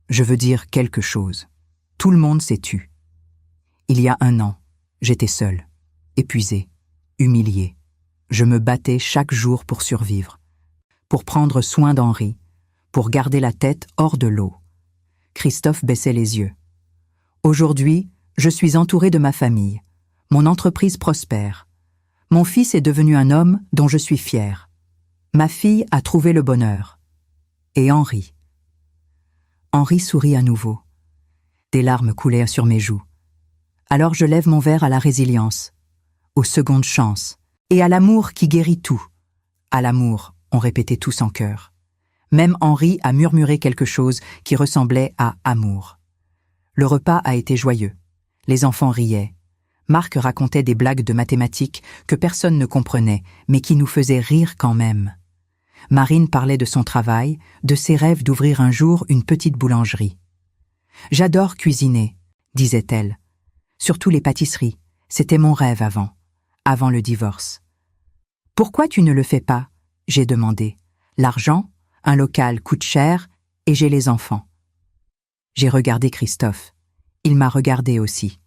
Je veux dire quelque chose. Tout le monde s'est tu. Il y a 1 an, j'étais seule, épuisée, humiliée. Je me battais chaque jour pour survivre, pour prendre soin d'Henri, pour garder la tête hors de l'eau. Christophe baissait les yeux. Aujourd'hui, je suis entourée de ma famille. Mon entreprise prospère. Mon fils est devenu un homme dont je suis fière. Ma fille a trouvé le bonheur. Et Henri. Henri sourit à nouveau. Des larmes coulaient sur mes joues. Alors je lève mon verre à la résilience, aux secondes chances, et à l'amour qui guérit tout. À l'amour, on répétait tous en chœur. Même Henri a murmuré quelque chose qui ressemblait à amour. Le repas a été joyeux. Les enfants riaient. Marc racontait des blagues de mathématiques que personne ne comprenait, mais qui nous faisaient rire quand même. Marine parlait de son travail, de ses rêves d'ouvrir un jour une petite boulangerie. « J'adore cuisiner », disait-elle. « Surtout les pâtisseries. C'était mon rêve avant le divorce. »« Pourquoi tu ne le fais pas ?» j'ai demandé. « L'argent, un local coûte cher et j'ai les enfants. » J'ai regardé Christophe. Il m'a regardé aussi.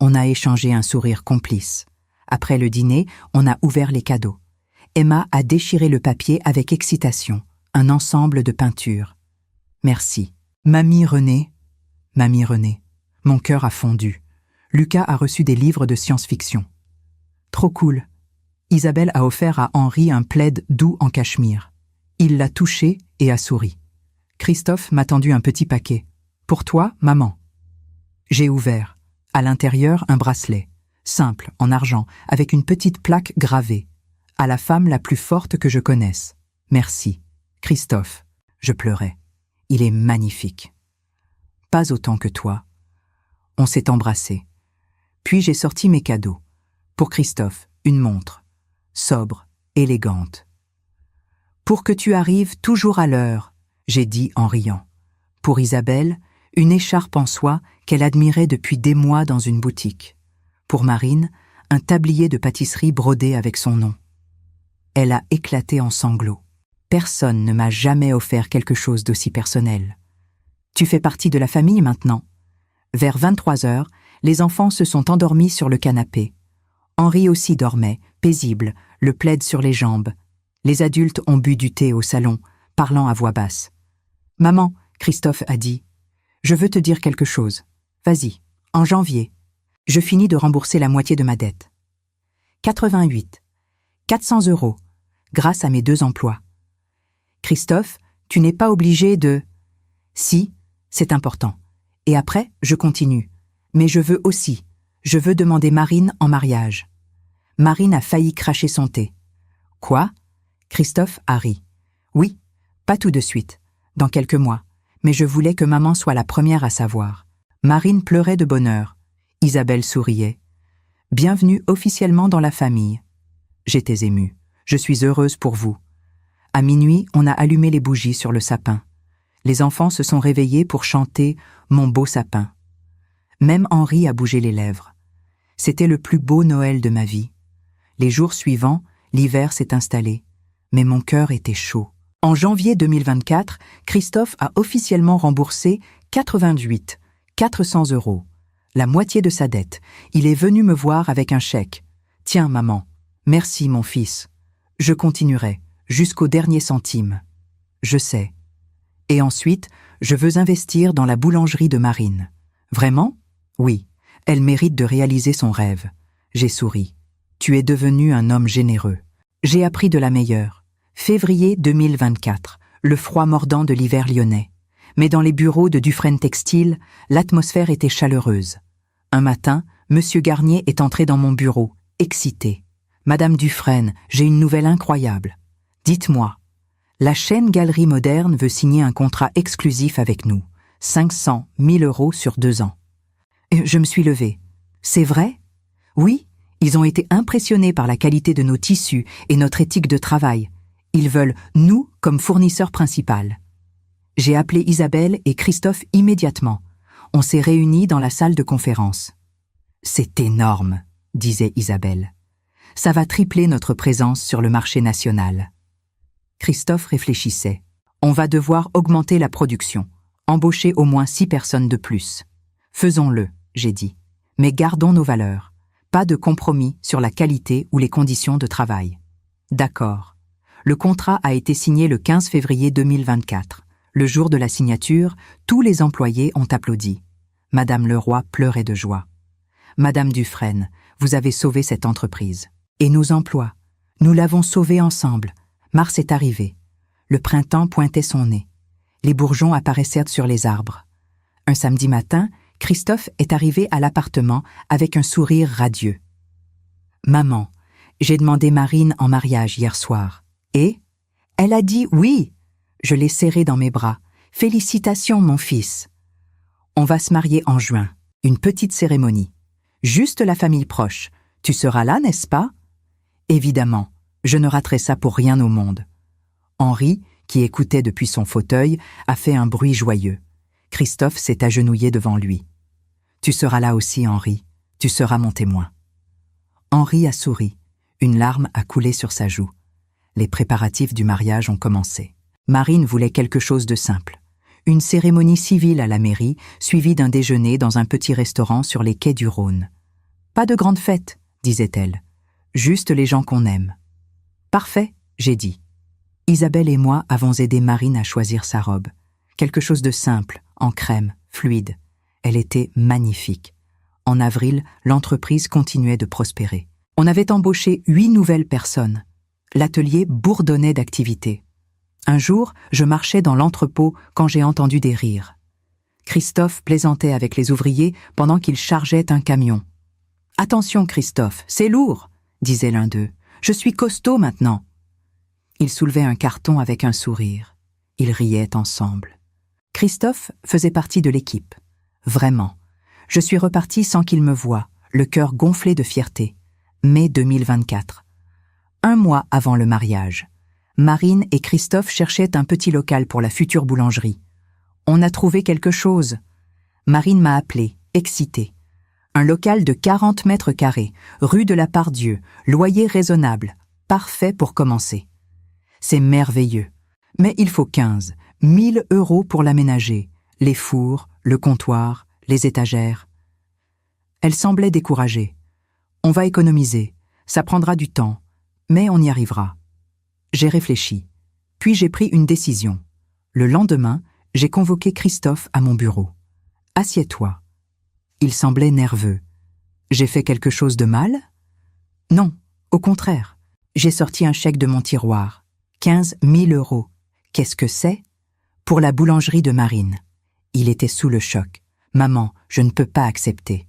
On a échangé un sourire complice. Après le dîner, on a ouvert les cadeaux. Emma a déchiré le papier avec excitation, un ensemble de peintures. « Merci. Mamie René. » Mamie René. Mon cœur a fondu. Lucas a reçu des livres de science-fiction. Trop cool. Isabelle a offert à Henri un plaid doux en cachemire. Il l'a touché et a souri. Christophe m'a tendu un petit paquet. Pour toi, maman. J'ai ouvert. À l'intérieur, un bracelet, simple, en argent, avec une petite plaque gravée. À la femme la plus forte que je connaisse. Merci. Christophe. Je pleurais. Il est magnifique. Pas autant que toi. On s'est embrassés. Puis j'ai sorti mes cadeaux. Pour Christophe, une montre. Sobre, élégante. Pour que tu arrives toujours à l'heure, j'ai dit en riant. Pour Isabelle, une écharpe en soie qu'elle admirait depuis des mois dans une boutique. Pour Marine, un tablier de pâtisserie brodé avec son nom. Elle a éclaté en sanglots. Personne ne m'a jamais offert quelque chose d'aussi personnel. Tu fais partie de la famille maintenant. Vers 23h, les enfants se sont endormis sur le canapé. Henri aussi dormait, paisible, le plaid sur les jambes. Les adultes ont bu du thé au salon, parlant à voix basse. « Maman, » Christophe a dit, « je veux te dire quelque chose. Vas-y, en janvier. Je finis de rembourser la moitié de ma dette. 88. 400 €, grâce à mes 2 emplois. Christophe, tu n'es pas obligé de... Si, c'est important. Et après, je continue. Mais je veux aussi. Je veux demander Marine en mariage. » Marine a failli cracher son thé. « Quoi ?» Christophe a ri. « Oui, pas tout de suite, dans quelques mois, mais je voulais que maman soit la première à savoir. » Marine pleurait de bonheur. Isabelle souriait. « Bienvenue officiellement dans la famille. » J'étais émue. Je suis heureuse pour vous. À minuit, on a allumé les bougies sur le sapin. Les enfants se sont réveillés pour chanter « Mon beau sapin ». Même Henri a bougé les lèvres. C'était le plus beau Noël de ma vie. Les jours suivants, l'hiver s'est installé, mais mon cœur était chaud. En janvier 2024, Christophe a officiellement remboursé 88 400 €, la moitié de sa dette. Il est venu me voir avec un chèque. « Tiens, maman, merci mon fils. Je continuerai, jusqu'au dernier centime. Je sais. Et ensuite, je veux investir dans la boulangerie de Marine. Vraiment? Oui, elle mérite de réaliser son rêve. » J'ai souri. Tu es devenu un homme généreux. J'ai appris de la meilleure. Février 2024, le froid mordant de l'hiver lyonnais. Mais dans les bureaux de Dufresne Textile, l'atmosphère était chaleureuse. Un matin, Monsieur Garnier est entré dans mon bureau, excité. « Madame Dufresne, j'ai une nouvelle incroyable. Dites-moi. » La chaîne Galerie Moderne veut signer un contrat exclusif avec nous. 500 000 € sur 2 ans. Je me suis levée. C'est vrai? Oui, ils ont été impressionnés par la qualité de nos tissus et notre éthique de travail. Ils veulent nous comme fournisseur principal. J'ai appelé Isabelle et Christophe immédiatement. On s'est réunis dans la salle de conférence. C'est énorme, disait Isabelle. Ça va tripler notre présence sur le marché national. Christophe réfléchissait. On va devoir augmenter la production, embaucher au moins 6 personnes de plus. Faisons-le, j'ai dit. Mais gardons nos valeurs. Pas de compromis sur la qualité ou les conditions de travail. D'accord. Le contrat a été signé le 15 février 2024. Le jour de la signature, tous les employés ont applaudi. Madame Leroy pleurait de joie. Madame Dufresne, vous avez sauvé cette entreprise. Et nos emplois. Nous l'avons sauvé ensemble. Mars est arrivé. Le printemps pointait son nez. Les bourgeons apparaissaient sur les arbres. Un samedi matin, Christophe est arrivé à l'appartement avec un sourire radieux. « Maman, j'ai demandé Marine en mariage hier soir. Et elle a dit oui. Je l'ai serrée dans mes bras. Félicitations, mon fils. On va se marier en juin. Une petite cérémonie. Juste la famille proche. Tu seras là, n'est-ce pas? Évidemment, je ne raterai ça pour rien au monde. » Henri, qui écoutait depuis son fauteuil, a fait un bruit joyeux. Christophe s'est agenouillé devant lui. « Tu seras là aussi, Henri. Tu seras mon témoin. » Henri a souri. Une larme a coulé sur sa joue. Les préparatifs du mariage ont commencé. Marine voulait quelque chose de simple. Une cérémonie civile à la mairie, suivie d'un déjeuner dans un petit restaurant sur les quais du Rhône. « Pas de grande fête, » disait-elle. « Juste les gens qu'on aime. »« Parfait, » j'ai dit. Isabelle et moi avons aidé Marine à choisir sa robe. Quelque chose de simple, en crème, fluide. Elle était magnifique. En avril, l'entreprise continuait de prospérer. On avait embauché 8 nouvelles personnes. L'atelier bourdonnait d'activité. Un jour, je marchais dans l'entrepôt quand j'ai entendu des rires. Christophe plaisantait avec les ouvriers pendant qu'ils chargeaient un camion. « Attention, Christophe, c'est lourd !» disait l'un d'eux. « Je suis costaud maintenant !» Ils soulevaient un carton avec un sourire. Ils riaient ensemble. Christophe faisait partie de l'équipe. Vraiment. Je suis repartie sans qu'il me voie, le cœur gonflé de fierté. Mai 2024. 1 mois avant le mariage. Marine et Christophe cherchaient un petit local pour la future boulangerie. On a trouvé quelque chose. Marine m'a appelée, excitée. Un local de 40 mètres carrés, rue de la Part-Dieu, loyer raisonnable, parfait pour commencer. C'est merveilleux. Mais il faut 15 000 € pour l'aménager, les fours, le comptoir, les étagères. Elle semblait découragée. On va économiser, ça prendra du temps, mais on y arrivera. J'ai réfléchi, puis j'ai pris une décision. Le lendemain, j'ai convoqué Christophe à mon bureau. « Assieds-toi. » Il semblait nerveux. J'ai fait quelque chose de mal? Non, au contraire. J'ai sorti un chèque de mon tiroir. 15 000 €. Qu'est-ce que c'est? Pour la boulangerie de Marine. Il était sous le choc. « Maman, je ne peux pas accepter.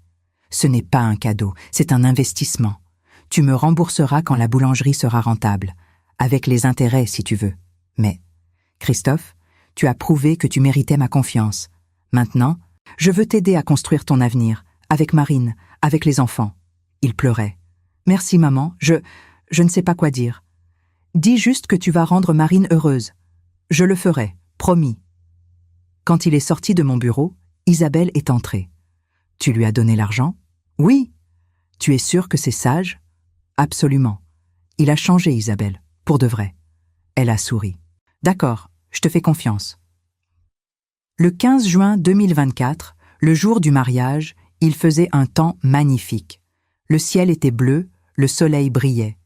Ce n'est pas un cadeau, c'est un investissement. Tu me rembourseras quand la boulangerie sera rentable, avec les intérêts si tu veux. Mais, Christophe, tu as prouvé que tu méritais ma confiance. Maintenant, je veux t'aider à construire ton avenir, avec Marine, avec les enfants. » Il pleurait. « Merci maman, je ne sais pas quoi dire. Dis juste que tu vas rendre Marine heureuse. Je le ferai, promis. Quand il est sorti de mon bureau, Isabelle est entrée. Tu lui as donné l'argent? Oui. Tu es sûre que c'est sage? Absolument. Il a changé, Isabelle, pour de vrai. Elle a souri. D'accord, je te fais confiance. Le 15 juin 2024, le jour du mariage, il faisait un temps magnifique. Le ciel était bleu, le soleil brillait.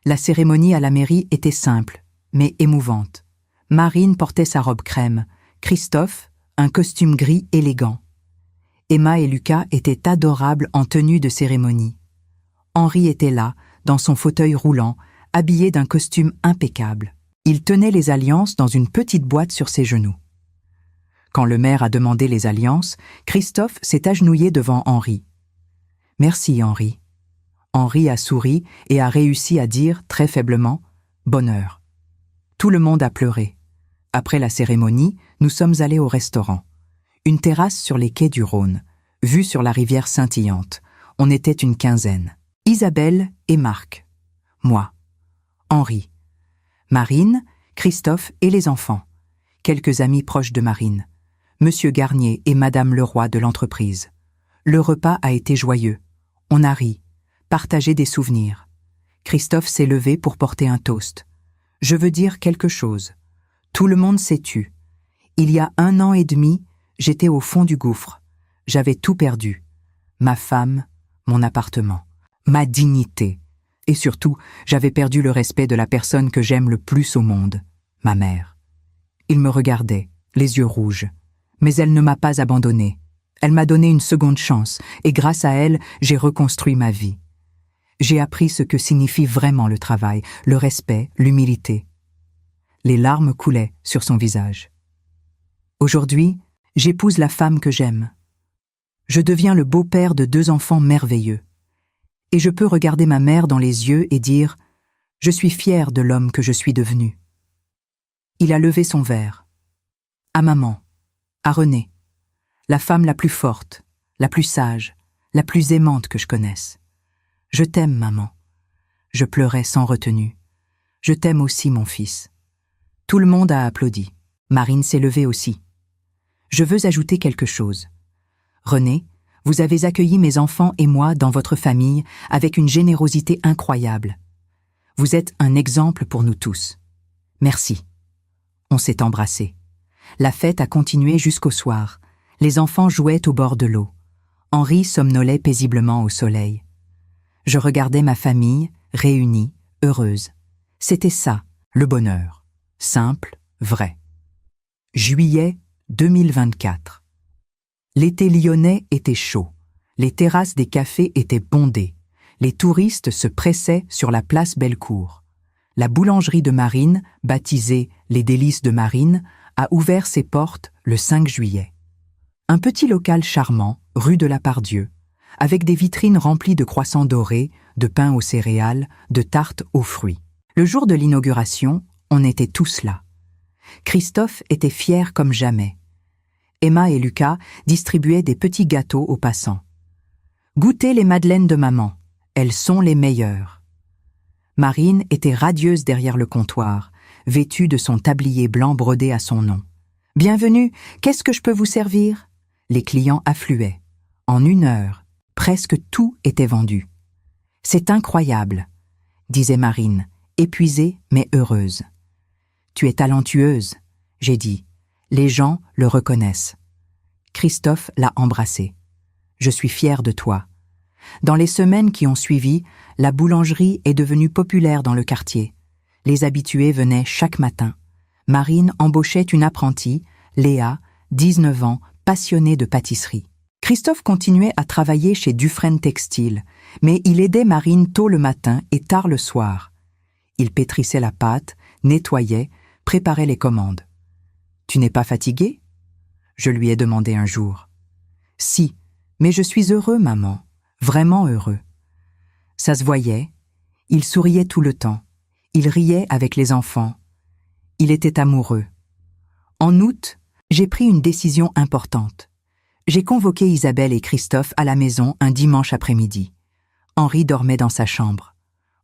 La cérémonie à la mairie était simple, mais émouvante. Marine portait sa robe crème, Christophe, un costume gris élégant. Emma et Lucas étaient adorables en tenue de cérémonie. Henri était là, dans son fauteuil roulant, habillé d'un costume impeccable. Il tenait les alliances dans une petite boîte sur ses genoux. Quand le maire a demandé les alliances, Christophe s'est agenouillé devant Henri. « Merci, Henri. » Henri a souri et a réussi à dire, très faiblement, « Bonheur ». Tout le monde a pleuré. Après la cérémonie, nous sommes allés au restaurant. Une terrasse sur les quais du Rhône, vue sur la rivière scintillante. On était une quinzaine. Isabelle et Marc. Moi. Henri. Marine, Christophe et les enfants. Quelques amis proches de Marine. Monsieur Garnier et Madame Leroy de l'entreprise. Le repas a été joyeux. On a ri, partagé des souvenirs. Christophe s'est levé pour porter un toast. Je veux dire quelque chose. Tout le monde s'est tu. Il y a 1 an et demi, j'étais au fond du gouffre. J'avais tout perdu. Ma femme, mon appartement, ma dignité. Et surtout, j'avais perdu le respect de la personne que j'aime le plus au monde, ma mère. Il me regardait, les yeux rouges. Mais elle ne m'a pas abandonné. Elle m'a donné une seconde chance, et grâce à elle, j'ai reconstruit ma vie. J'ai appris ce que signifie vraiment le travail, le respect, l'humilité. Les larmes coulaient sur son visage. Aujourd'hui, j'épouse la femme que j'aime. Je deviens le beau-père de 2 enfants merveilleux. Et je peux regarder ma mère dans les yeux et dire « Je suis fier de l'homme que je suis devenu ». Il a levé son verre. À maman, à Renée, la femme la plus forte, la plus sage, la plus aimante que je connaisse. Je t'aime, maman. Je pleurais sans retenue. Je t'aime aussi, mon fils. Tout le monde a applaudi. Marine s'est levée aussi. Je veux ajouter quelque chose. Renée, vous avez accueilli mes enfants et moi dans votre famille avec une générosité incroyable. Vous êtes un exemple pour nous tous. Merci. On s'est embrassés. La fête a continué jusqu'au soir. Les enfants jouaient au bord de l'eau. Henri somnolait paisiblement au soleil. Je regardais ma famille, réunie, heureuse. C'était ça, le bonheur. Simple, vrai. Juillet 2024. L'été lyonnais était chaud. Les terrasses des cafés étaient bondées. Les touristes se pressaient sur la place Bellecour. La boulangerie de Marine, baptisée Les Délices de Marine, a ouvert ses portes le 5 juillet. Un petit local charmant, rue de la Pardieu, avec des vitrines remplies de croissants dorés, de pain aux céréales, de tartes aux fruits. Le jour de l'inauguration, on était tous là. Christophe était fier comme jamais. Emma et Lucas distribuaient des petits gâteaux aux passants. « Goûtez les madeleines de maman, elles sont les meilleures. » Marine était radieuse derrière le comptoir, vêtue de son tablier blanc brodé à son nom. « Bienvenue, qu'est-ce que je peux vous servir ?» Les clients affluaient. En 1 heure, presque tout était vendu. « C'est incroyable », disait Marine, épuisée mais heureuse. « Tu es talentueuse », j'ai dit. Les gens le reconnaissent. Christophe l'a embrassée. « Je suis fière de toi. » Dans les semaines qui ont suivi, la boulangerie est devenue populaire dans le quartier. Les habitués venaient chaque matin. Marine embauchait une apprentie, Léa, 19 ans, passionnée de pâtisserie. Christophe continuait à travailler chez Dufresne Textile, mais il aidait Marine tôt le matin et tard le soir. Il pétrissait la pâte, nettoyait, préparait les commandes. « Tu n'es pas fatigué ?» Je lui ai demandé un jour. « Si, mais je suis heureux, maman, vraiment heureux. » Ça se voyait, il souriait tout le temps, il riait avec les enfants. Il était amoureux. En août, j'ai pris une décision importante. J'ai convoqué Isabelle et Christophe à la maison un dimanche après-midi. Henri dormait dans sa chambre.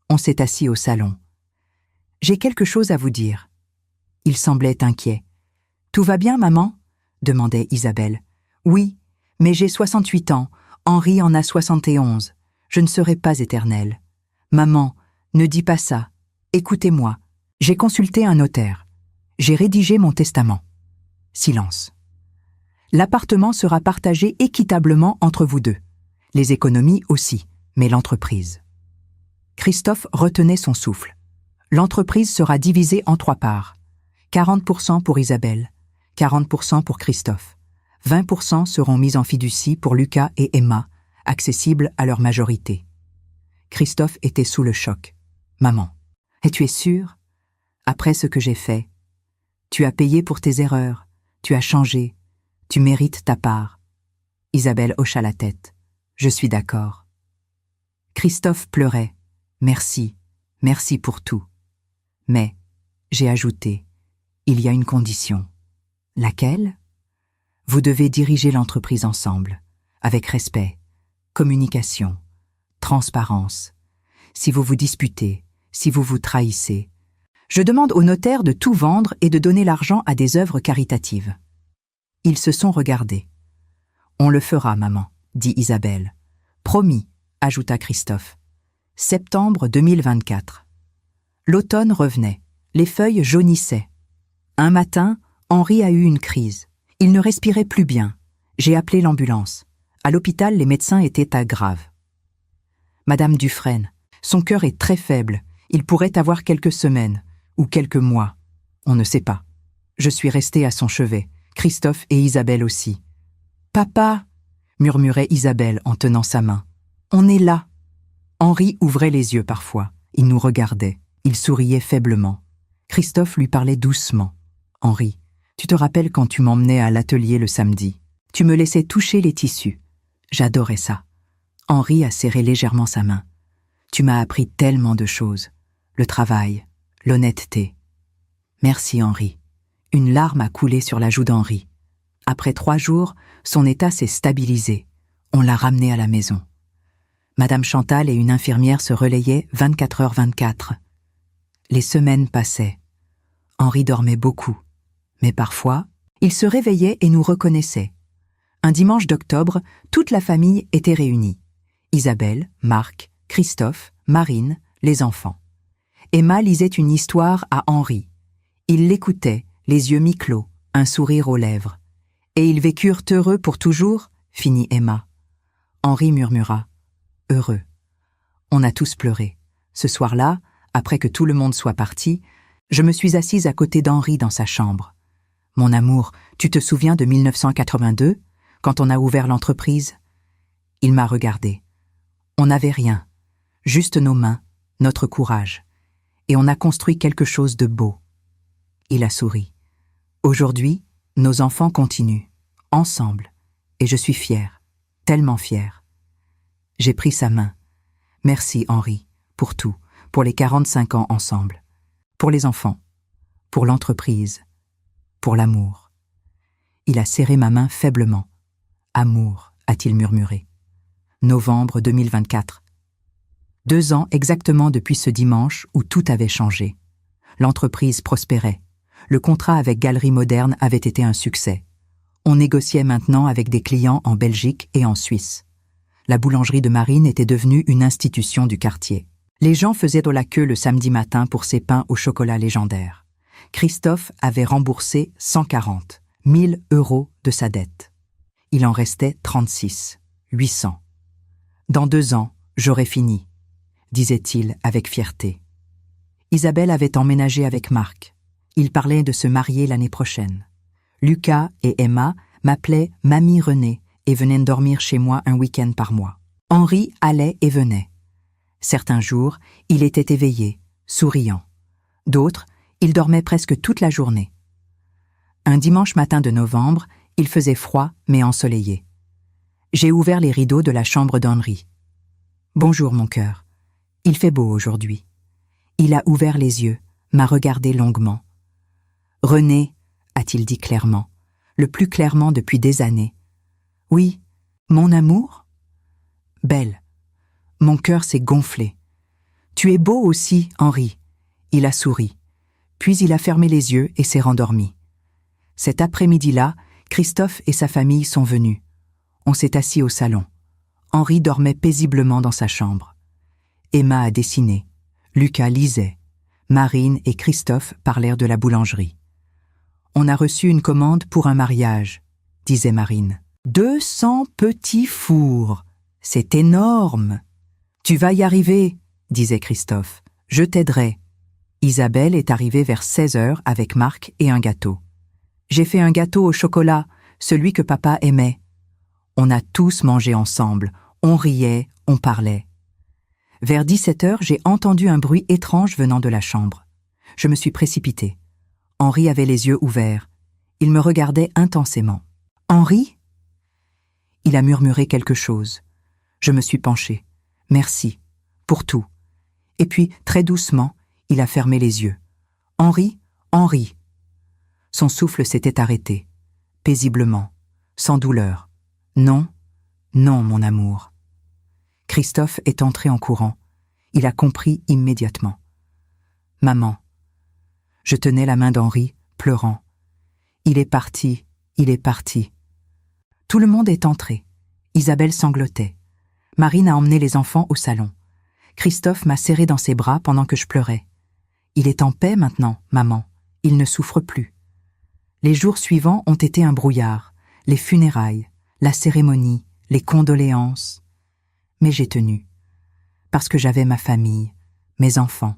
On s'est assis au salon. J'ai quelque chose à vous dire. Il semblait inquiet. Tout va bien, maman? Demandait Isabelle. Oui, mais j'ai 68 ans. Henri en a 71. Je ne serai pas éternelle. Maman, ne dis pas ça. Écoutez-moi. J'ai consulté un notaire. J'ai rédigé mon testament. Silence. L'appartement sera partagé équitablement entre vous deux. Les économies aussi, mais l'entreprise. Christophe retenait son souffle. L'entreprise sera divisée en 3 parts. 40% pour Isabelle, 40% pour Christophe. 20% seront mis en fiducie pour Lucas et Emma, accessibles à leur majorité. Christophe était sous le choc. Maman, et tu es sûre? Après ce que j'ai fait, tu as payé pour tes erreurs, tu as changé, tu mérites ta part. Isabelle hocha la tête. Je suis d'accord. Christophe pleurait. Merci, merci pour tout. Mais, j'ai ajouté, il y a une condition. Laquelle? Vous devez diriger l'entreprise ensemble, avec respect, communication, transparence. Si vous vous disputez, si vous vous trahissez, je demande au notaire de tout vendre et de donner l'argent à des œuvres caritatives. Ils se sont regardés. On le fera, maman, dit Isabelle. Promis, ajouta Christophe. Septembre 2024. L'automne revenait. Les feuilles jaunissaient. Un matin, Henri a eu une crise. Il ne respirait plus bien. J'ai appelé l'ambulance. À l'hôpital, les médecins étaient à grave. Madame Dufresne, son cœur est très faible. Il pourrait avoir quelques semaines, ou quelques mois. On ne sait pas. Je suis restée à son chevet, Christophe et Isabelle aussi. « Papa !» murmurait Isabelle en tenant sa main. « On est là !» Henri ouvrait les yeux parfois. Il nous regardait. Il souriait faiblement. Christophe lui parlait doucement. « Henri, tu te rappelles quand tu m'emmenais à l'atelier le samedi? Tu me laissais toucher les tissus. J'adorais ça. » Henri a serré légèrement sa main. « Tu m'as appris tellement de choses. Le travail, l'honnêteté. » Merci, Henri. Une larme a coulé sur la joue d'Henri. Après 3 jours, son état s'est stabilisé. On l'a ramené à la maison. Madame Chantal et une infirmière se relayaient 24h24. Les semaines passaient. Henri dormait beaucoup. Mais parfois, il se réveillait et nous reconnaissait. Un dimanche d'octobre, toute la famille était réunie. Isabelle, Marc, Christophe, Marine, les enfants. Emma lisait une histoire à Henri. Il l'écoutait, les yeux mi-clos, un sourire aux lèvres. « Et ils vécurent heureux pour toujours ?» finit Emma. Henri murmura. « Heureux. » On a tous pleuré. Ce soir-là, après que tout le monde soit parti, je me suis assise à côté d'Henri dans sa chambre. « Mon amour, tu te souviens de 1982, quand on a ouvert l'entreprise ?» Il m'a regardé. On n'avait rien, juste nos mains, notre courage. Et on a construit quelque chose de beau. Il a souri. Aujourd'hui, nos enfants continuent, ensemble, et je suis fière, tellement fière. J'ai pris sa main. Merci, Henri, pour tout, pour les 45 ans ensemble, pour les enfants, pour l'entreprise, pour l'amour. Il a serré ma main faiblement. Amour, a-t-il murmuré. Novembre 2024. 2 ans exactement depuis ce dimanche où tout avait changé. L'entreprise prospérait. Le contrat avec Galerie Moderne avait été un succès. On négociait maintenant avec des clients en Belgique et en Suisse. La boulangerie de Marine était devenue une institution du quartier. Les gens faisaient de la queue le samedi matin pour ses pains au chocolat légendaire. Christophe avait remboursé 140 000 € de sa dette. Il en restait 36 800. « Dans 2 ans, j'aurai fini », disait-il avec fierté. Isabelle avait emménagé avec Marc. Ils parlaient de se marier l'année prochaine. Lucas et Emma m'appelaient « Mamie Renée » et venaient dormir chez moi un week-end par mois. Henri allait et venait. Certains jours, il était éveillé, souriant. D'autres, il dormait presque toute la journée. Un dimanche matin de novembre, il faisait froid mais ensoleillé. J'ai ouvert les rideaux de la chambre d'Henri. « Bonjour, mon cœur. Il fait beau aujourd'hui. » Il a ouvert les yeux, m'a regardé longuement. « René, » a-t-il dit clairement, le plus clairement depuis des années. « Oui, mon amour ?» « Belle. » Mon cœur s'est gonflé. « Tu es beau aussi, Henri. » Il a souri. Puis il a fermé les yeux et s'est rendormi. Cet après-midi-là, Christophe et sa famille sont venus. On s'est assis au salon. Henri dormait paisiblement dans sa chambre. Emma a dessiné. Lucas lisait. Marine et Christophe parlèrent de la boulangerie. « On a reçu une commande pour un mariage », disait Marine. « 200 petits fours. C'est énorme. »« Tu vas y arriver, » disait Christophe. « Je t'aiderai. » Isabelle est arrivée vers 16h avec Marc et un gâteau. « J'ai fait un gâteau au chocolat, celui que papa aimait. » On a tous mangé ensemble. On riait, on parlait. Vers 17h, j'ai entendu un bruit étrange venant de la chambre. Je me suis précipitée. Henri avait les yeux ouverts. Il me regardait intensément. « Henri ?» Il a murmuré quelque chose. Je me suis penchée. « Merci. Pour tout. » Et puis, très doucement, il a fermé les yeux. « Henri, Henri !» Son souffle s'était arrêté. Paisiblement. Sans douleur. « Non, non, mon amour. » Christophe est entré en courant. Il a compris immédiatement. « Maman. » Je tenais la main d'Henri, pleurant. « Il est parti, il est parti. » Tout le monde est entré. Isabelle sanglotait. Marine a emmené les enfants au salon. Christophe m'a serré dans ses bras pendant que je pleurais. « Il est en paix maintenant, maman. Il ne souffre plus. » Les jours suivants ont été un brouillard. Les funérailles, la cérémonie, les condoléances. Mais j'ai tenu. Parce que j'avais ma famille, mes enfants,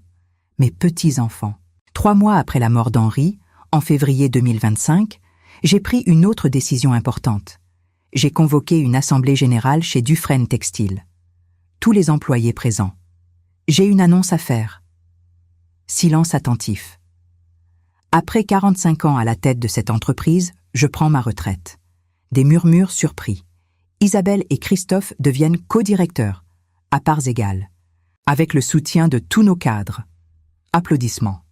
mes petits-enfants. 3 mois après la mort d'Henri, en février 2025, j'ai pris une autre décision importante. J'ai convoqué une assemblée générale chez Dufresne Textile. Tous les employés présents. J'ai une annonce à faire. Silence attentif. Après 45 ans à la tête de cette entreprise, je prends ma retraite. Des murmures surpris. Isabelle et Christophe deviennent co-directeurs, à parts égales, avec le soutien de tous nos cadres. Applaudissements.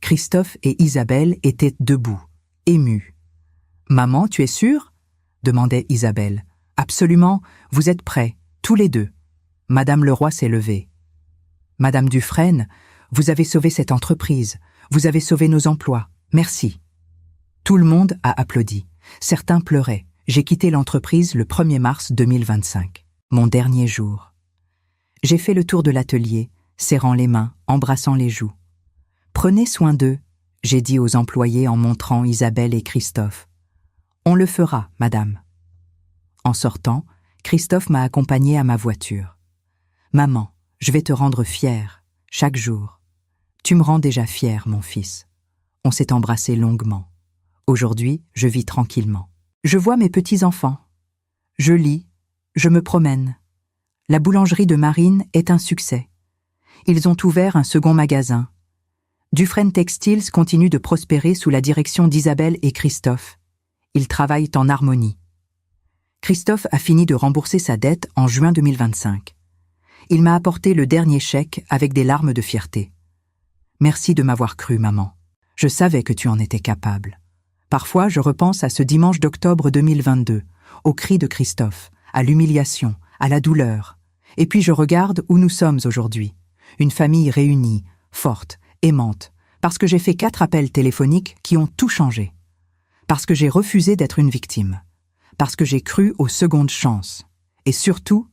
Christophe et Isabelle étaient debout, émus. « Maman, tu es sûre ?» demandait Isabelle. « Absolument, vous êtes prêts, tous les deux. » Madame Leroy s'est levée. « Madame Dufresne, vous avez sauvé cette entreprise, vous avez sauvé nos emplois, merci. » Tout le monde a applaudi. Certains pleuraient. J'ai quitté l'entreprise le 1er mars 2025, mon dernier jour. J'ai fait le tour de l'atelier, serrant les mains, embrassant les joues. « Prenez soin d'eux », j'ai dit aux employés en montrant Isabelle et Christophe. « On le fera, madame. » En sortant, Christophe m'a accompagné à ma voiture. « Maman, je vais te rendre fière, chaque jour. Tu me rends déjà fière, mon fils. » On s'est embrassé longuement. Aujourd'hui, je vis tranquillement. Je vois mes petits-enfants. Je lis, je me promène. La boulangerie de Marine est un succès. Ils ont ouvert un second magasin. Dufresne Textiles continue de prospérer sous la direction d'Isabelle et Christophe. Ils travaillent en harmonie. Christophe a fini de rembourser sa dette en juin 2025. Il m'a apporté le dernier chèque avec des larmes de fierté. Merci de m'avoir cru, maman. Je savais que tu en étais capable. Parfois, je repense à ce dimanche d'octobre 2022, aux cris de Christophe, à l'humiliation, à la douleur. Et puis je regarde où nous sommes aujourd'hui. Une famille réunie, forte, aimante, parce que j'ai fait 4 appels téléphoniques qui ont tout changé. Parce que j'ai refusé d'être une victime. Parce que j'ai cru aux secondes chances. Et surtout,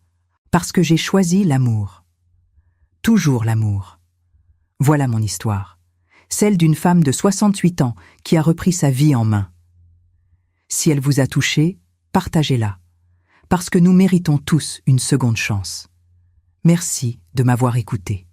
parce que j'ai choisi l'amour. Toujours l'amour. Voilà mon histoire. Celle d'une femme de 68 ans qui a repris sa vie en main. Si elle vous a touché, partagez-la, parce que nous méritons tous une seconde chance. Merci de m'avoir écouté.